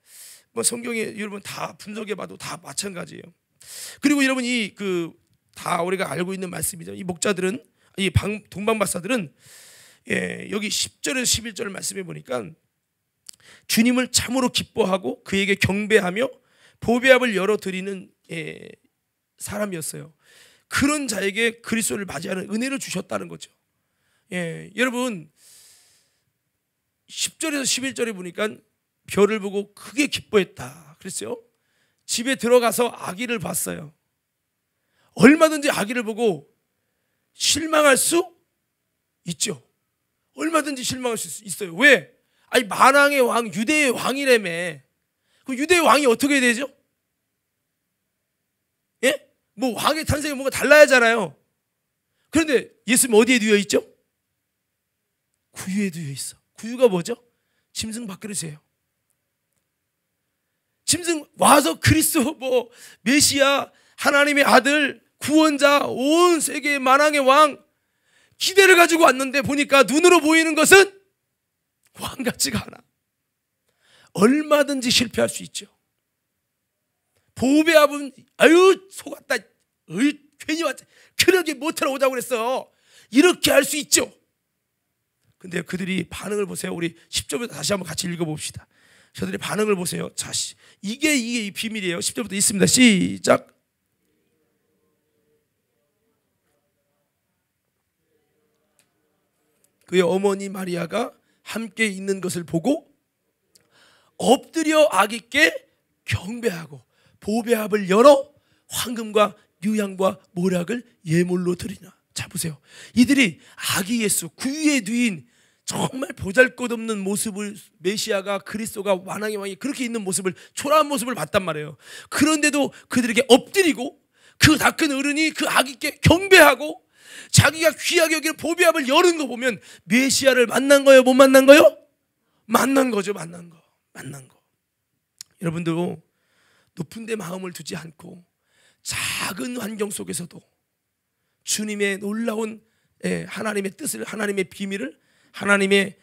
성경에 여러분 다 분석해봐도 다 마찬가지예요. 그리고 여러분 다 우리가 알고 있는 말씀이죠. 이 목자들은, 이 동방박사들은 여기 10절에서 11절 말씀해 보니까 주님을 참으로 기뻐하고 그에게 경배하며 보배압을 열어드리는 사람이었어요. 그런 자에게 그리스도를 맞이하는 은혜를 주셨다는 거죠. 여러분 10절에서 11절에 보니까 별을 보고 크게 기뻐했다 그랬어요. 집에 들어가서 아기를 봤어요. 얼마든지 아기를 보고 실망할 수 있죠. 얼마든지 실망할 수 있어요. 왜? 만왕의 왕, 유대의 왕이라며. 그 유대의 왕이 어떻게 되죠? 왕의 탄생이 뭔가 달라야 하잖아요. 그런데 예수님 어디에 누워 있죠? 구유에 누워 있어. 구유가 뭐죠? 짐승 밥그릇이에요. 짐승 와서 그리스도 메시아, 하나님의 아들, 구원자, 온 세계의 만왕의 왕 기대를 가지고 왔는데 보니까 눈으로 보이는 것은 왕 같지가 않아. 얼마든지 실패할 수 있죠. 보배압은 속았다. 괜히 왔지. 그러게 못하러 오자고 그랬어. 이렇게 할 수 있죠. 근데 그들이 반응을 보세요. 우리 10절부터 다시 한번 같이 읽어봅시다. 저들의 반응을 보세요. 자, 이게 이 비밀이에요. 10절부터 있습니다. 시작. 그의 어머니 마리아가 함께 있는 것을 보고 엎드려 아기께 경배하고 보배압을 열어 황금과 유향과 모략을 예물로 드리나. 자, 보세요. 이들이 아기 예수, 구유에 누인 정말 보잘것없는 모습을, 메시아가, 그리스도가, 만왕의 왕이 그렇게 있는 모습을, 초라한 모습을 봤단 말이에요. 그런데도 그들에게 엎드리고 그 다 큰 어른이 그 아기께 경배하고 자기가 귀하게 여기는 보배압을 여는 거 보면 메시아를 만난 거예요? 못 만난 거예요? 만난 거죠. 만난 거. 여러분도 높은 데 마음을 두지 않고 작은 환경 속에서도 주님의 놀라운 하나님의 뜻을, 하나님의 비밀을, 하나님의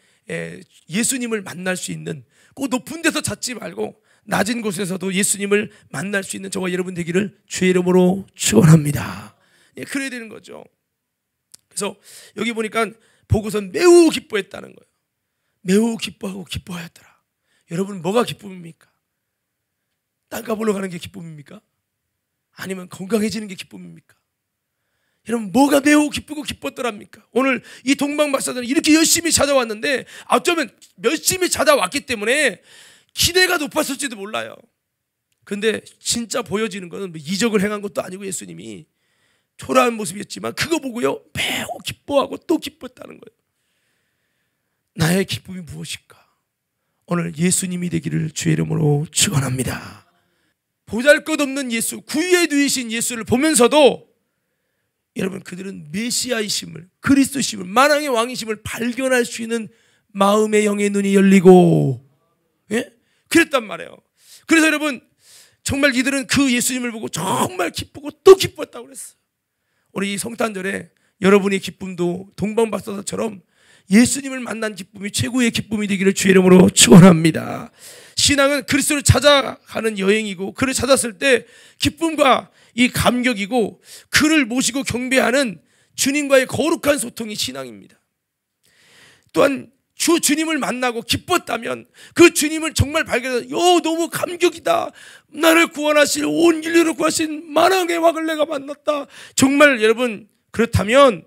예수님을 만날 수 있는, 꼭 높은 데서 찾지 말고 낮은 곳에서도 예수님을 만날 수 있는 저와 여러분 되기를 주의 이름으로 축원합니다. 그래야 되는 거죠. 그래서 여기 보니까 보고선 매우 기뻐했다는 거예요. 매우 기뻐하고 기뻐하였더라. 여러분, 뭐가 기쁨입니까? 땅가 보러 가는 게 기쁨입니까? 아니면 건강해지는 게 기쁨입니까? 여러분, 뭐가 매우 기쁘고 기뻤더랍니까? 오늘 이 동방박사들은 이렇게 열심히 찾아왔는데 어쩌면 열심히 찾아왔기 때문에 기대가 높았을지도 몰라요. 근데 진짜 보여지는 것은 이적을 행한 것도 아니고 예수님이 초라한 모습이었지만 그거 보고요 매우 기뻐하고 또 기뻤다는 거예요. 나의 기쁨이 무엇일까? 오늘 예수님이 되기를 주의 이름으로 축원합니다. 보잘것없는 예수, 구유에 누이신 예수를 보면서도 여러분, 그들은 메시아이심을, 그리스도심을, 만왕의 왕이심을 발견할 수 있는 마음의 영의 눈이 열리고, 그랬단 말이에요. 그래서 여러분, 정말 이들은 그 예수님을 보고 정말 기쁘고 또 기뻤다고 그랬어요. 우리 이 성탄절에 여러분의 기쁨도 동방박사처럼 예수님을 만난 기쁨이 최고의 기쁨이 되기를 주의 이름으로 축원합니다. 신앙은 그리스도를 찾아가는 여행이고, 그를 찾았을 때 기쁨과 이 감격이고, 그를 모시고 경배하는 주님과의 거룩한 소통이 신앙입니다. 또한 주님을 만나고 기뻤다면 그 주님을 정말 발견해서 너무 감격이다, 나를 구원하실, 온 인류를 구하신 만왕의 왕을 내가 만났다, 정말 여러분 그렇다면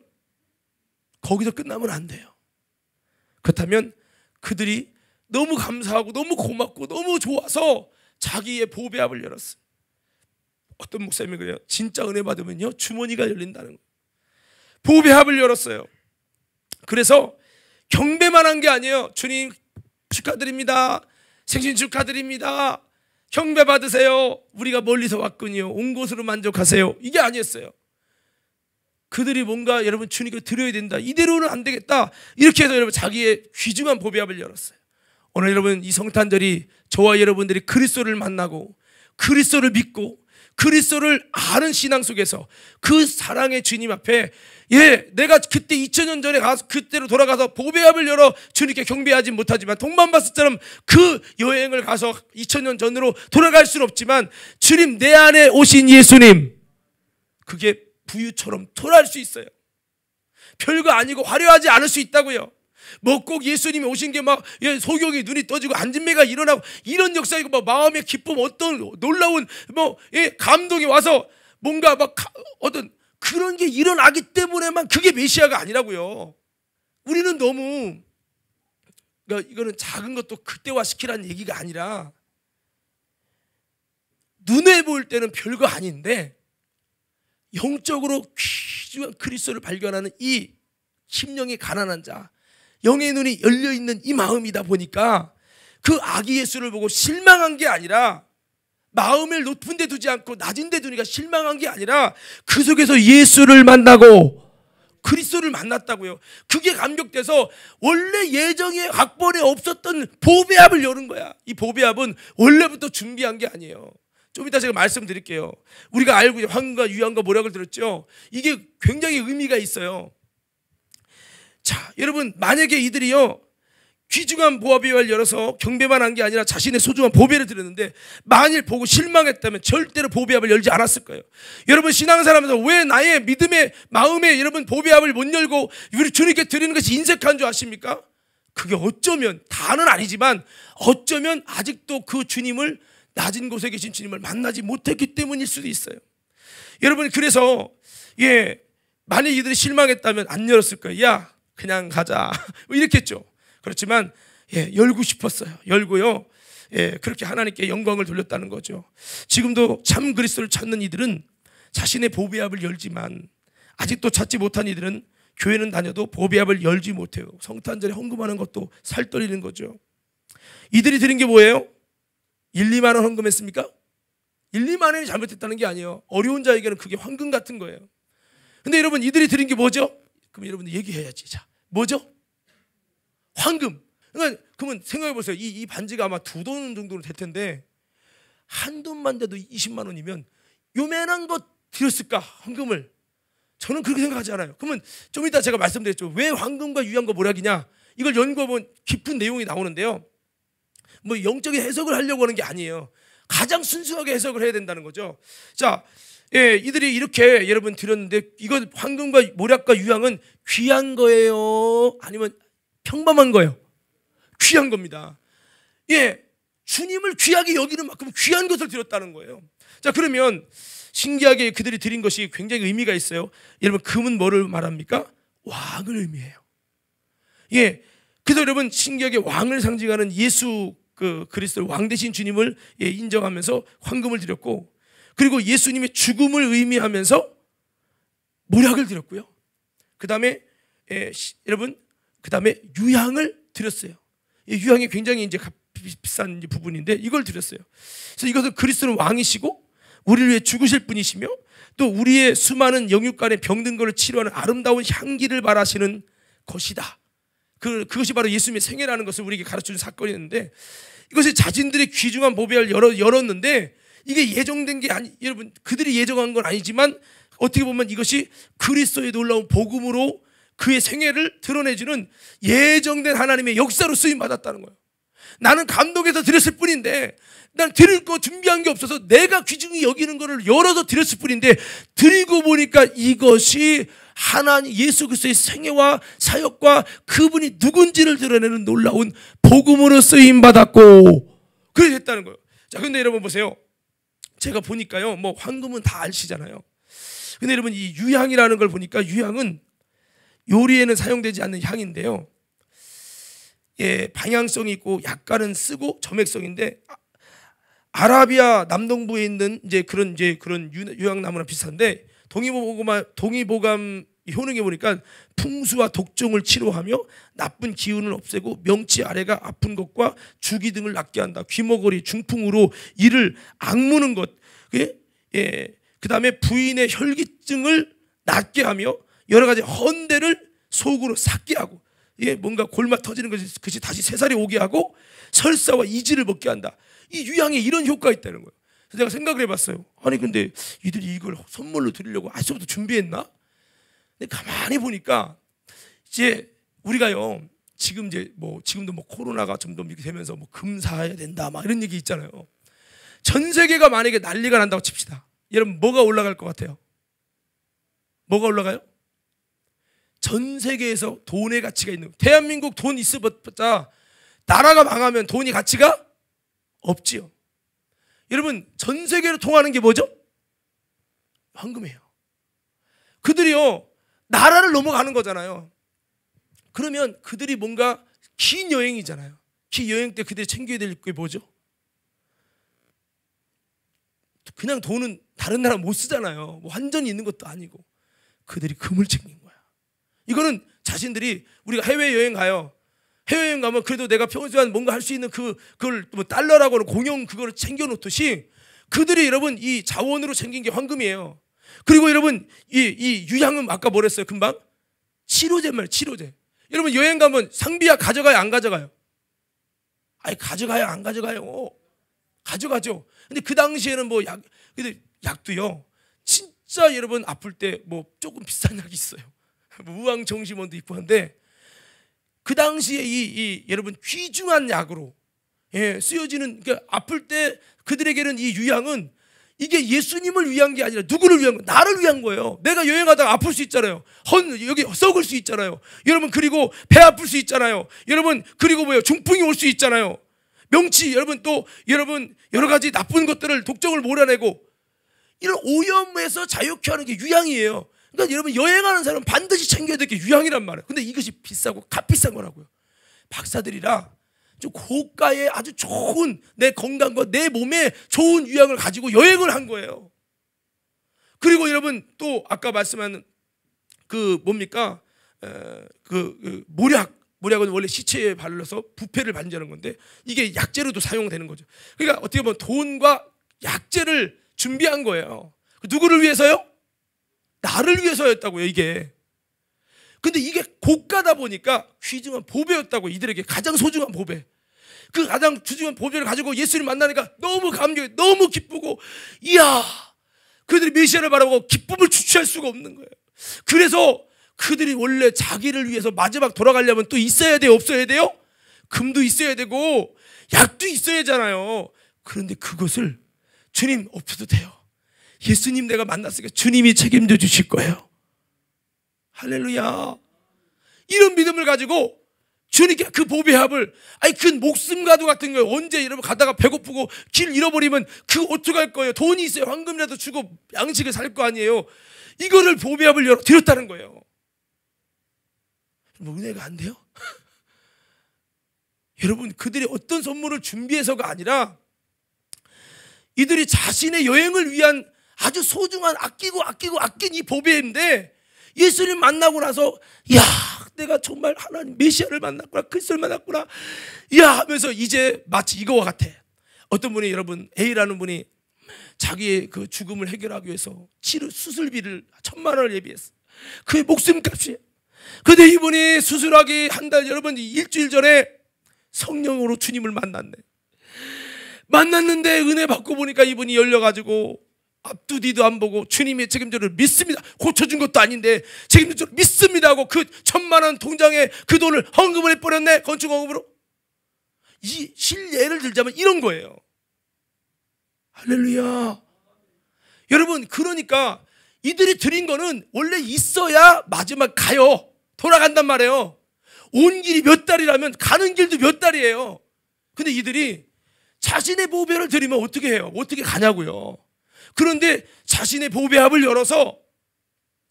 거기서 끝나면 안 돼요. 그렇다면 그들이 너무 감사하고 너무 고맙고 너무 좋아서 자기의 보배합을 열었어요. 어떤 목사님이 그래요. 진짜 은혜 받으면요 주머니가 열린다는 거예요. 보배합을 열었어요. 그래서 경배만 한 게 아니에요. 주님 축하드립니다, 생신 축하드립니다, 경배 받으세요, 우리가 멀리서 왔군요, 온 곳으로 만족하세요, 이게 아니었어요. 그들이 뭔가 여러분 주님께 드려야 된다, 이대로는 안 되겠다, 이렇게 해서 여러분 자기의 귀중한 보배합을 열었어요. 오늘 여러분 이 성탄절이 저와 여러분들이 그리스도를 만나고 그리스도를 믿고 그리스도를 아는 신앙 속에서 그 사랑의 주님 앞에, 내가 그때 2000년 전에 가서 그때로 돌아가서 보배합을 열어 주님께 경배하지 못하지만, 동방바스처럼 그 여행을 가서 2000년 전으로 돌아갈 수는 없지만 주님 내 안에 오신 예수님, 그게 부유처럼 토할 수 있어요. 별거 아니고 화려하지 않을 수 있다고요. 뭐 꼭 예수님이 오신 게 막 소경이 눈이 떠지고 안진매가 일어나고 이런 역사이고, 막 마음의 기쁨, 어떤 놀라운 감동이 와서 뭔가 막 어떤 그런 게 일어나기 때문에만 그게 메시아가 아니라고요. 우리는 너무, 그러니까 이거는 작은 것도 극대화시키라는 얘기가 아니라, 눈에 보일 때는 별거 아닌데 영적으로 귀중한 그리스도를 발견하는 이 심령이 가난한 자, 영의 눈이 열려있는 이 마음이다 보니까 그 아기 예수를 보고 실망한 게 아니라, 마음을 높은 데 두지 않고 낮은 데 두니까 실망한 게 아니라 그 속에서 예수를 만나고 그리스도를 만났다고요. 그게 감격돼서 원래 예정에 각본에 없었던 보배합을 여는 거야. 이 보배합은 원래부터 준비한 게 아니에요. 좀 이따 제가 말씀드릴게요. 우리가 알고 황금과 유황과 모략을 들었죠. 이게 굉장히 의미가 있어요. 자, 여러분 만약에 이들이요 귀중한 보배합을 열어서 경배만 한 게 아니라 자신의 소중한 보배를 드렸는데, 만일 보고 실망했다면 절대로 보배합을 열지 않았을 거예요. 여러분 신앙생활하면서 왜 나의 믿음의 마음에 여러분 보배합을 못 열고 우리 주님께 드리는 것이 인색한 줄 아십니까? 그게 어쩌면, 다는 아니지만 어쩌면 아직도 그 주님을, 낮은 곳에 계신 주님을 만나지 못했기 때문일 수도 있어요. 여러분 그래서 만약 이들이 실망했다면 안 열었을 거예요. 야 그냥 가자 이렇게 했죠. 그렇지만 열고 싶었어요. 열고요 그렇게 하나님께 영광을 돌렸다는 거죠. 지금도 참 그리스도를 찾는 이들은 자신의 보배합을 열지만, 아직도 찾지 못한 이들은 교회는 다녀도 보배합을 열지 못해요. 성탄절에 헌금하는 것도 살떨리는 거죠. 이들이 드린 게 뭐예요? 1, 2만 원 헌금했습니까? 1, 2만 원이 잘못했다는 게 아니에요. 어려운 자에게는 그게 황금 같은 거예요. 근데 여러분 이들이 드린 게 뭐죠? 그럼 여러분들 얘기해야지. 자, 뭐죠? 황금. 그러니까 그러면 생각해 보세요. 이 반지가 아마 2돈 정도는 될 텐데, 한 돈만 돼도 20만 원이면 요만한 것 드렸을까, 황금을? 저는 그렇게 생각하지 않아요. 그러면 좀 이따 제가 말씀드렸죠. 왜 황금과 유황과 모략이냐? 이걸 연구해보면 깊은 내용이 나오는데요. 뭐 영적인 해석을 하려고 하는 게 아니에요. 가장 순수하게 해석을 해야 된다는 거죠. 자, 이들이 이렇게 여러분 드렸는데, 이거 황금과 모략과 유황은 귀한 거예요? 아니면 평범한 거예요? 귀한 겁니다. 주님을 귀하게 여기는 만큼 귀한 것을 드렸다는 거예요. 자, 그러면 신기하게 그들이 드린 것이 굉장히 의미가 있어요. 여러분 금은 뭐를 말합니까? 왕을 의미해요. 그래서 여러분 신기하게 왕을 상징하는 예수 그리스도 왕 되신 주님을 인정하면서 황금을 드렸고, 그리고 예수님의 죽음을 의미하면서 모략을 드렸고요. 그 다음에 여러분 그 다음에 유향을 드렸어요. 유향이 굉장히 이제 비싼 부분인데 이걸 드렸어요. 그래서 이것은 그리스도는 왕이시고 우리를 위해 죽으실 분이시며, 또 우리의 수많은 영육간의 병든 것을 치료하는 아름다운 향기를 바라시는 것이다. 그것이 바로 예수님의 생애라는 것을 우리에게 가르쳐준 사건이었는데, 이것이 자신들의 귀중한 보배를 열었는데 이게 예정된 게 아니, 여러분 그들이 예정한 건 아니지만 어떻게 보면 이것이 그리스도의 놀라운 복음으로 그의 생애를 드러내주는 예정된 하나님의 역사로 쓰임 받았다는 거예요. 나는 감동해서 드렸을 뿐인데, 난 드릴 거 준비한 게 없어서 내가 귀중히 여기는 거를 열어서 드렸을 뿐인데, 드리고 보니까 이것이 하나님 예수 그리스도의 생애와 사역과 그분이 누군지를 드러내는 놀라운 복음으로 쓰임 받았고, 그래 됐다는 거예요. 자, 근데 여러분 보세요. 제가 보니까요, 뭐 황금은 다 아시잖아요. 근데 여러분 이 유향이라는 걸 보니까, 유향은 요리에는 사용되지 않는 향인데요, 예, 방향성이 있고 약간은 쓰고 점액성인데, 아라비아 남동부에 있는 이제 그런 유향나무랑 비슷한데, 동의보감 효능에 보니까 풍수와 독종을 치료하며 나쁜 기운을 없애고 명치 아래가 아픈 것과 주기 등을 낫게 한다. 귀머거리, 중풍으로 이를 악무는 것, 예, 그다음에 부인의 혈기증을 낫게 하며 여러 가지 헌대를 속으로 삭게 하고, 예, 뭔가 골마 터지는 것이 다시 새살이 오게 하고 설사와 이지를 먹게 한다. 이 유향에 이런 효과가 있다는 거예요. 그래서 제가 생각을 해봤어요. 아니 근데 이들이 이걸 선물로 드리려고 아직부터 준비했나? 근데 가만히 보니까 이제 우리가요, 지금 이제 지금도 코로나가 좀 더 이렇게 되면서 금 사야 된다 막 이런 얘기 있잖아요. 전 세계가 만약에 난리가 난다고 칩시다. 여러분 뭐가 올라갈 것 같아요? 뭐가 올라가요? 전 세계에서 돈의 가치가 있는, 대한민국 돈 있어봤자 나라가 망하면 돈이 가치가 없지요. 여러분 전 세계로 통하는 게 뭐죠? 황금이에요. 그들이요 나라를 넘어가는 거잖아요. 그러면 그들이 뭔가 긴 여행이잖아요. 긴 여행 때 그들이 챙겨야 될 게 뭐죠? 그냥 돈은 다른 나라 못 쓰잖아요. 환전이 있는 것도 아니고. 그들이 금을 챙긴 거야. 이거는 자신들이, 우리가 해외여행 가요. 해외여행 가면 그래도 내가 평소에 뭔가 할 수 있는 그걸 달러라고는 공용 그걸 챙겨놓듯이, 그들이 여러분 이 자원으로 챙긴 게 황금이에요. 그리고 여러분 이 유향은 아까 뭐랬어요? 금방 치료제 말이에요. 치료제. 여러분 여행 가면 상비약 가져가요? 안 가져가요? 아니 가져가요? 안 가져가요? 가져가죠. 근데 그 당시에는 근데 약도요, 진짜 여러분 아플 때 조금 비싼 약이 있어요. 우황정심원도 있고 한데, 그 당시에 여러분 귀중한 약으로, 예, 쓰여지는, 그러니까 아플 때 그들에게는 이 유향은 이게 예수님을 위한 게 아니라 누구를 위한 거예요? 나를 위한 거예요. 내가 여행하다가 아플 수 있잖아요. 여기 썩을 수 있잖아요. 여러분 그리고 배 아플 수 있잖아요. 여러분 그리고 중풍이 올 수 있잖아요. 명치, 여러분 또 여러분 여러 가지 나쁜 것들을 독점을 몰아내고, 이런 오염에서 자유케 하는 게 유향이에요. 그러니까 여러분 여행하는 사람은 반드시 챙겨야 될 게 유향이란 말이에요. 근데 이것이 비싸고 값비싼 거라고요. 박사들이라 좀 고가의 아주 좋은 내 건강과 내 몸에 좋은 유향을 가지고 여행을 한 거예요. 그리고 여러분 또 아까 말씀한 뭡니까? 모략은 원래 시체에 발라서 부패를 반지하는 건데, 이게 약재로도 사용되는 거죠. 그러니까 어떻게 보면 돈과 약재를 준비한 거예요. 누구를 위해서요? 나를 위해서였다고요, 이게. 근데 이게 고가다 보니까 귀중한 보배였다고, 이들에게 가장 소중한 보배. 그 가장 소중한 보배를 가지고 예수님 만나니까 너무 감격해, 너무 기쁘고, 이야, 그들이 메시아를 바라보고 기쁨을 주체할 수가 없는 거예요. 그래서 그들이 원래 자기를 위해서 마지막 돌아가려면 또 있어야 돼요? 없어야 돼요? 금도 있어야 되고 약도 있어야 하잖아요. 그런데 그것을 주님 없어도 돼요. 예수님 내가 만났으니까 주님이 책임져 주실 거예요. 할렐루야. 이런 믿음을 가지고 주님께 그 보배합을, 그 목숨과도 같은 거예요. 언제 여러분 가다가 배고프고 길 잃어버리면 어떡할 거예요? 돈이 있어요. 황금이라도 주고 양식을 살 거 아니에요. 이거를 보배합을 드렸다는 거예요. 은혜가 안 돼요? 여러분 그들이 어떤 선물을 준비해서가 아니라 이들이 자신의 여행을 위한 아주 소중한 아낀 이 보배인데, 예수님 만나고 나서 야, 내가 정말 하나님 메시아를 만났구나, 그리스도를 만났구나, 야 하면서 이제 마치 이거와 같아. 어떤 분이, 여러분 A라는 분이 자기의 그 죽음을 해결하기 위해서 수술비를 1,000만 원을 예비했어. 그의 목숨값이에요. 근데 이분이 수술하기 한 달, 여러분 일주일 전에 성령으로 주님을 만났네. 만났는데 은혜 받고 보니까 이분이 열려가지고 앞도 뒤도 안 보고 주님의 책임져를 믿습니다. 고쳐준 것도 아닌데 책임질 줄 믿습니다 하고 그 1,000만 원 통장에 그 돈을 헌금을 해버렸네. 건축헌금으로. 이 실예를 들자면 이런 거예요. 할렐루야. 여러분, 그러니까 이들이 드린 거는 원래 있어야 마지막 가요. 돌아간단 말이에요. 온 길이 몇 달이라면 가는 길도 몇 달이에요. 근데 이들이 자신의 보배를 드리면 어떻게 해요? 어떻게 가냐고요. 그런데 자신의 보배합을 열어서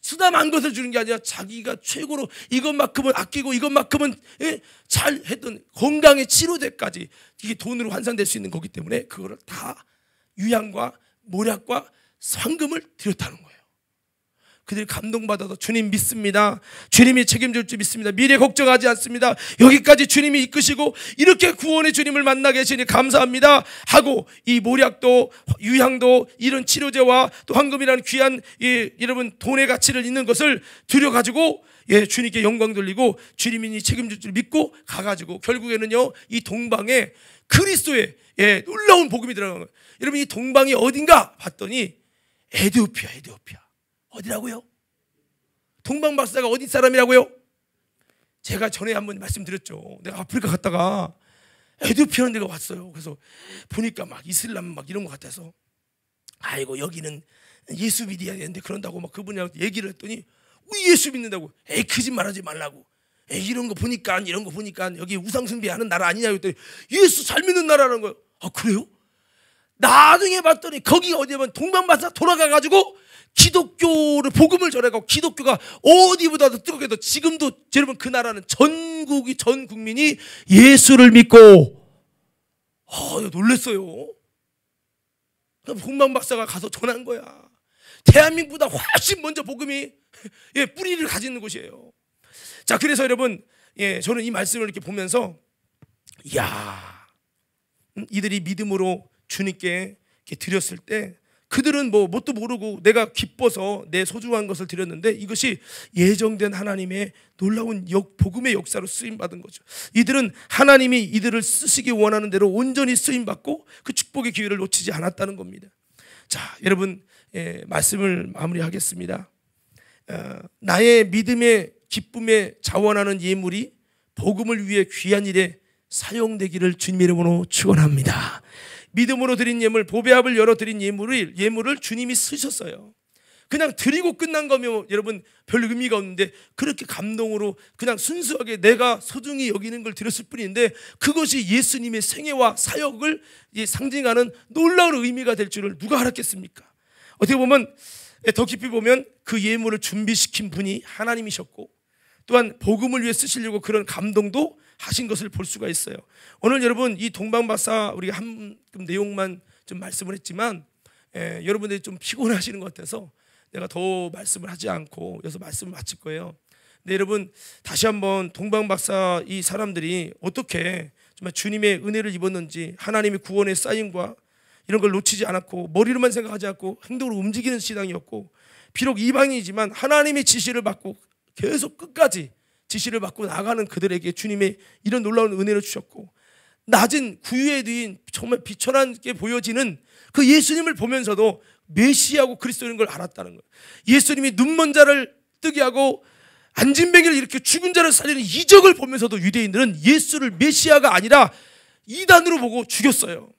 쓰다만 것을 주는 게 아니라 자기가 최고로 이것만큼은 아끼고 이것만큼은 잘 했던 건강의 치료제까지 이게 돈으로 환산될 수 있는 거기 때문에 그거를 다 유향과 모략과 황금을 드렸다는 거예요. 그들이 감동받아서 주님 믿습니다. 주님이 책임질 줄 믿습니다. 미래 걱정하지 않습니다. 여기까지 주님이 이끄시고 이렇게 구원의 주님을 만나 계시니 감사합니다 하고 이 모략도 유향도 이런 치료제와 또 황금이라는 귀한 여러분 돈의 가치를 있는 것을 들여가지고 주님께 영광 돌리고 주님이 책임질 줄 믿고 가가지고 결국에는요 이 동방에 그리스도의 놀라운 복음이 들어간 거예요. 여러분 이 동방이 어딘가 봤더니 에티오피아. 어디라고요? 동방 박사가 어디 사람이라고요? 제가 전에 한번 말씀드렸죠. 내가 아프리카 갔다가 에티오피아라는 데가 왔어요. 그래서 보니까 막 이슬람 막 이런 것 같아서 아이고 여기는 예수 믿어야 되는데 그런다고 막 그분이랑 얘기를 했더니 우리 예수 믿는다고. 에이 거짓말하지 말라고. 에이 이런 거 보니까 여기 우상 숭배하는 나라 아니냐 했더니 예수 잘 믿는 나라라는 거예요. 아 그래요? 나중에 봤더니 거기 어디면 동방 박사 돌아가가지고 기독교를 복음을 전해가고 기독교가 어디보다도 뜨겁게도 지금도 여러분 그 나라는 전 국민이 예수를 믿고 놀랬어요. 동방 박사가 가서 전한 거야. 대한민국보다 훨씬 먼저 복음이 뿌리를 가지는 곳이에요. 자 그래서 여러분 저는 이 말씀을 이렇게 보면서 이들이 믿음으로 주님께 이렇게 드렸을 때 그들은 뭣도 모르고 내가 기뻐서 내 소중한 것을 드렸는데 이것이 예정된 하나님의 놀라운 복음의 역사로 쓰임받은 거죠. 이들은 하나님이 이들을 쓰시기 원하는 대로 온전히 쓰임받고 그 축복의 기회를 놓치지 않았다는 겁니다. 자 여러분 말씀을 마무리하겠습니다. 나의 믿음의 기쁨에 자원하는 예물이 복음을 위해 귀한 일에 사용되기를 주님의 이름으로 축원합니다. 믿음으로 드린 예물, 보배합을 열어 드린 예물을 주님이 쓰셨어요. 그냥 드리고 끝난 거면 여러분 별 의미가 없는데 그렇게 감동으로 그냥 순수하게 내가 소중히 여기는 걸 드렸을 뿐인데 그것이 예수님의 생애와 사역을 상징하는 놀라운 의미가 될 줄을 누가 알았겠습니까? 어떻게 보면 더 깊이 보면 그 예물을 준비시킨 분이 하나님이셨고 또한 복음을 위해 쓰시려고 그런 감동도 하신 것을 볼 수가 있어요. 오늘 여러분 이 동방박사 우리가 한 내용만 좀 말씀을 했지만 여러분들이 좀 피곤하시는 것 같아서 내가 더 말씀을 하지 않고 여기서 말씀을 마칠 거예요. 근데 여러분 다시 한번 동방박사 이 사람들이 어떻게 정말 주님의 은혜를 입었는지 하나님의 구원의 사인과 이런 걸 놓치지 않았고 머리로만 생각하지 않고 행동으로 움직이는 신앙이었고 비록 이방인이지만 하나님의 지시를 받고 계속 끝까지 지시를 받고 나가는 그들에게 주님의 이런 놀라운 은혜를 주셨고 낮은 구유에 뒤인 정말 비천하게 보여지는 그 예수님을 보면서도 메시아고 그리스도인 걸 알았다는 거예요. 예수님이 눈먼 자를 뜨게 하고 안진뱅이를 이렇게 죽은 자를 살리는 이적을 보면서도 유대인들은 예수를 메시아가 아니라 이단으로 보고 죽였어요.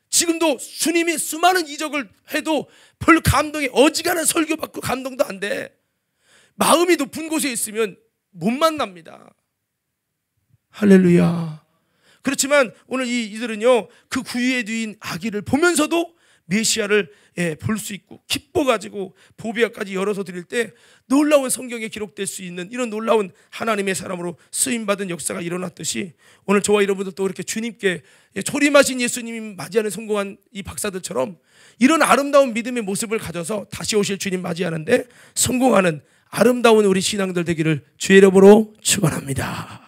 지금도 주님이 수많은 이적을 해도 별 감동이 어지간한 설교 받고 감동도 안 돼. 마음이 높은 곳에 있으면 못 만납니다. 할렐루야. 그렇지만 오늘 이들은요 그 구유에 뒤인 아기를 보면서도 메시아를 볼 수 있고 기뻐가지고 보배까지 열어서 드릴 때 놀라운 성경에 기록될 수 있는 이런 놀라운 하나님의 사람으로 쓰임받은 역사가 일어났듯이 오늘 저와 여러분들 또 이렇게 주님께 초림하신 예수님이 맞이하는 성공한 이 박사들처럼 이런 아름다운 믿음의 모습을 가져서 다시 오실 주님 맞이하는데 성공하는 아름다운 우리 신앙들 되기를 주의 이름으로 축원합니다.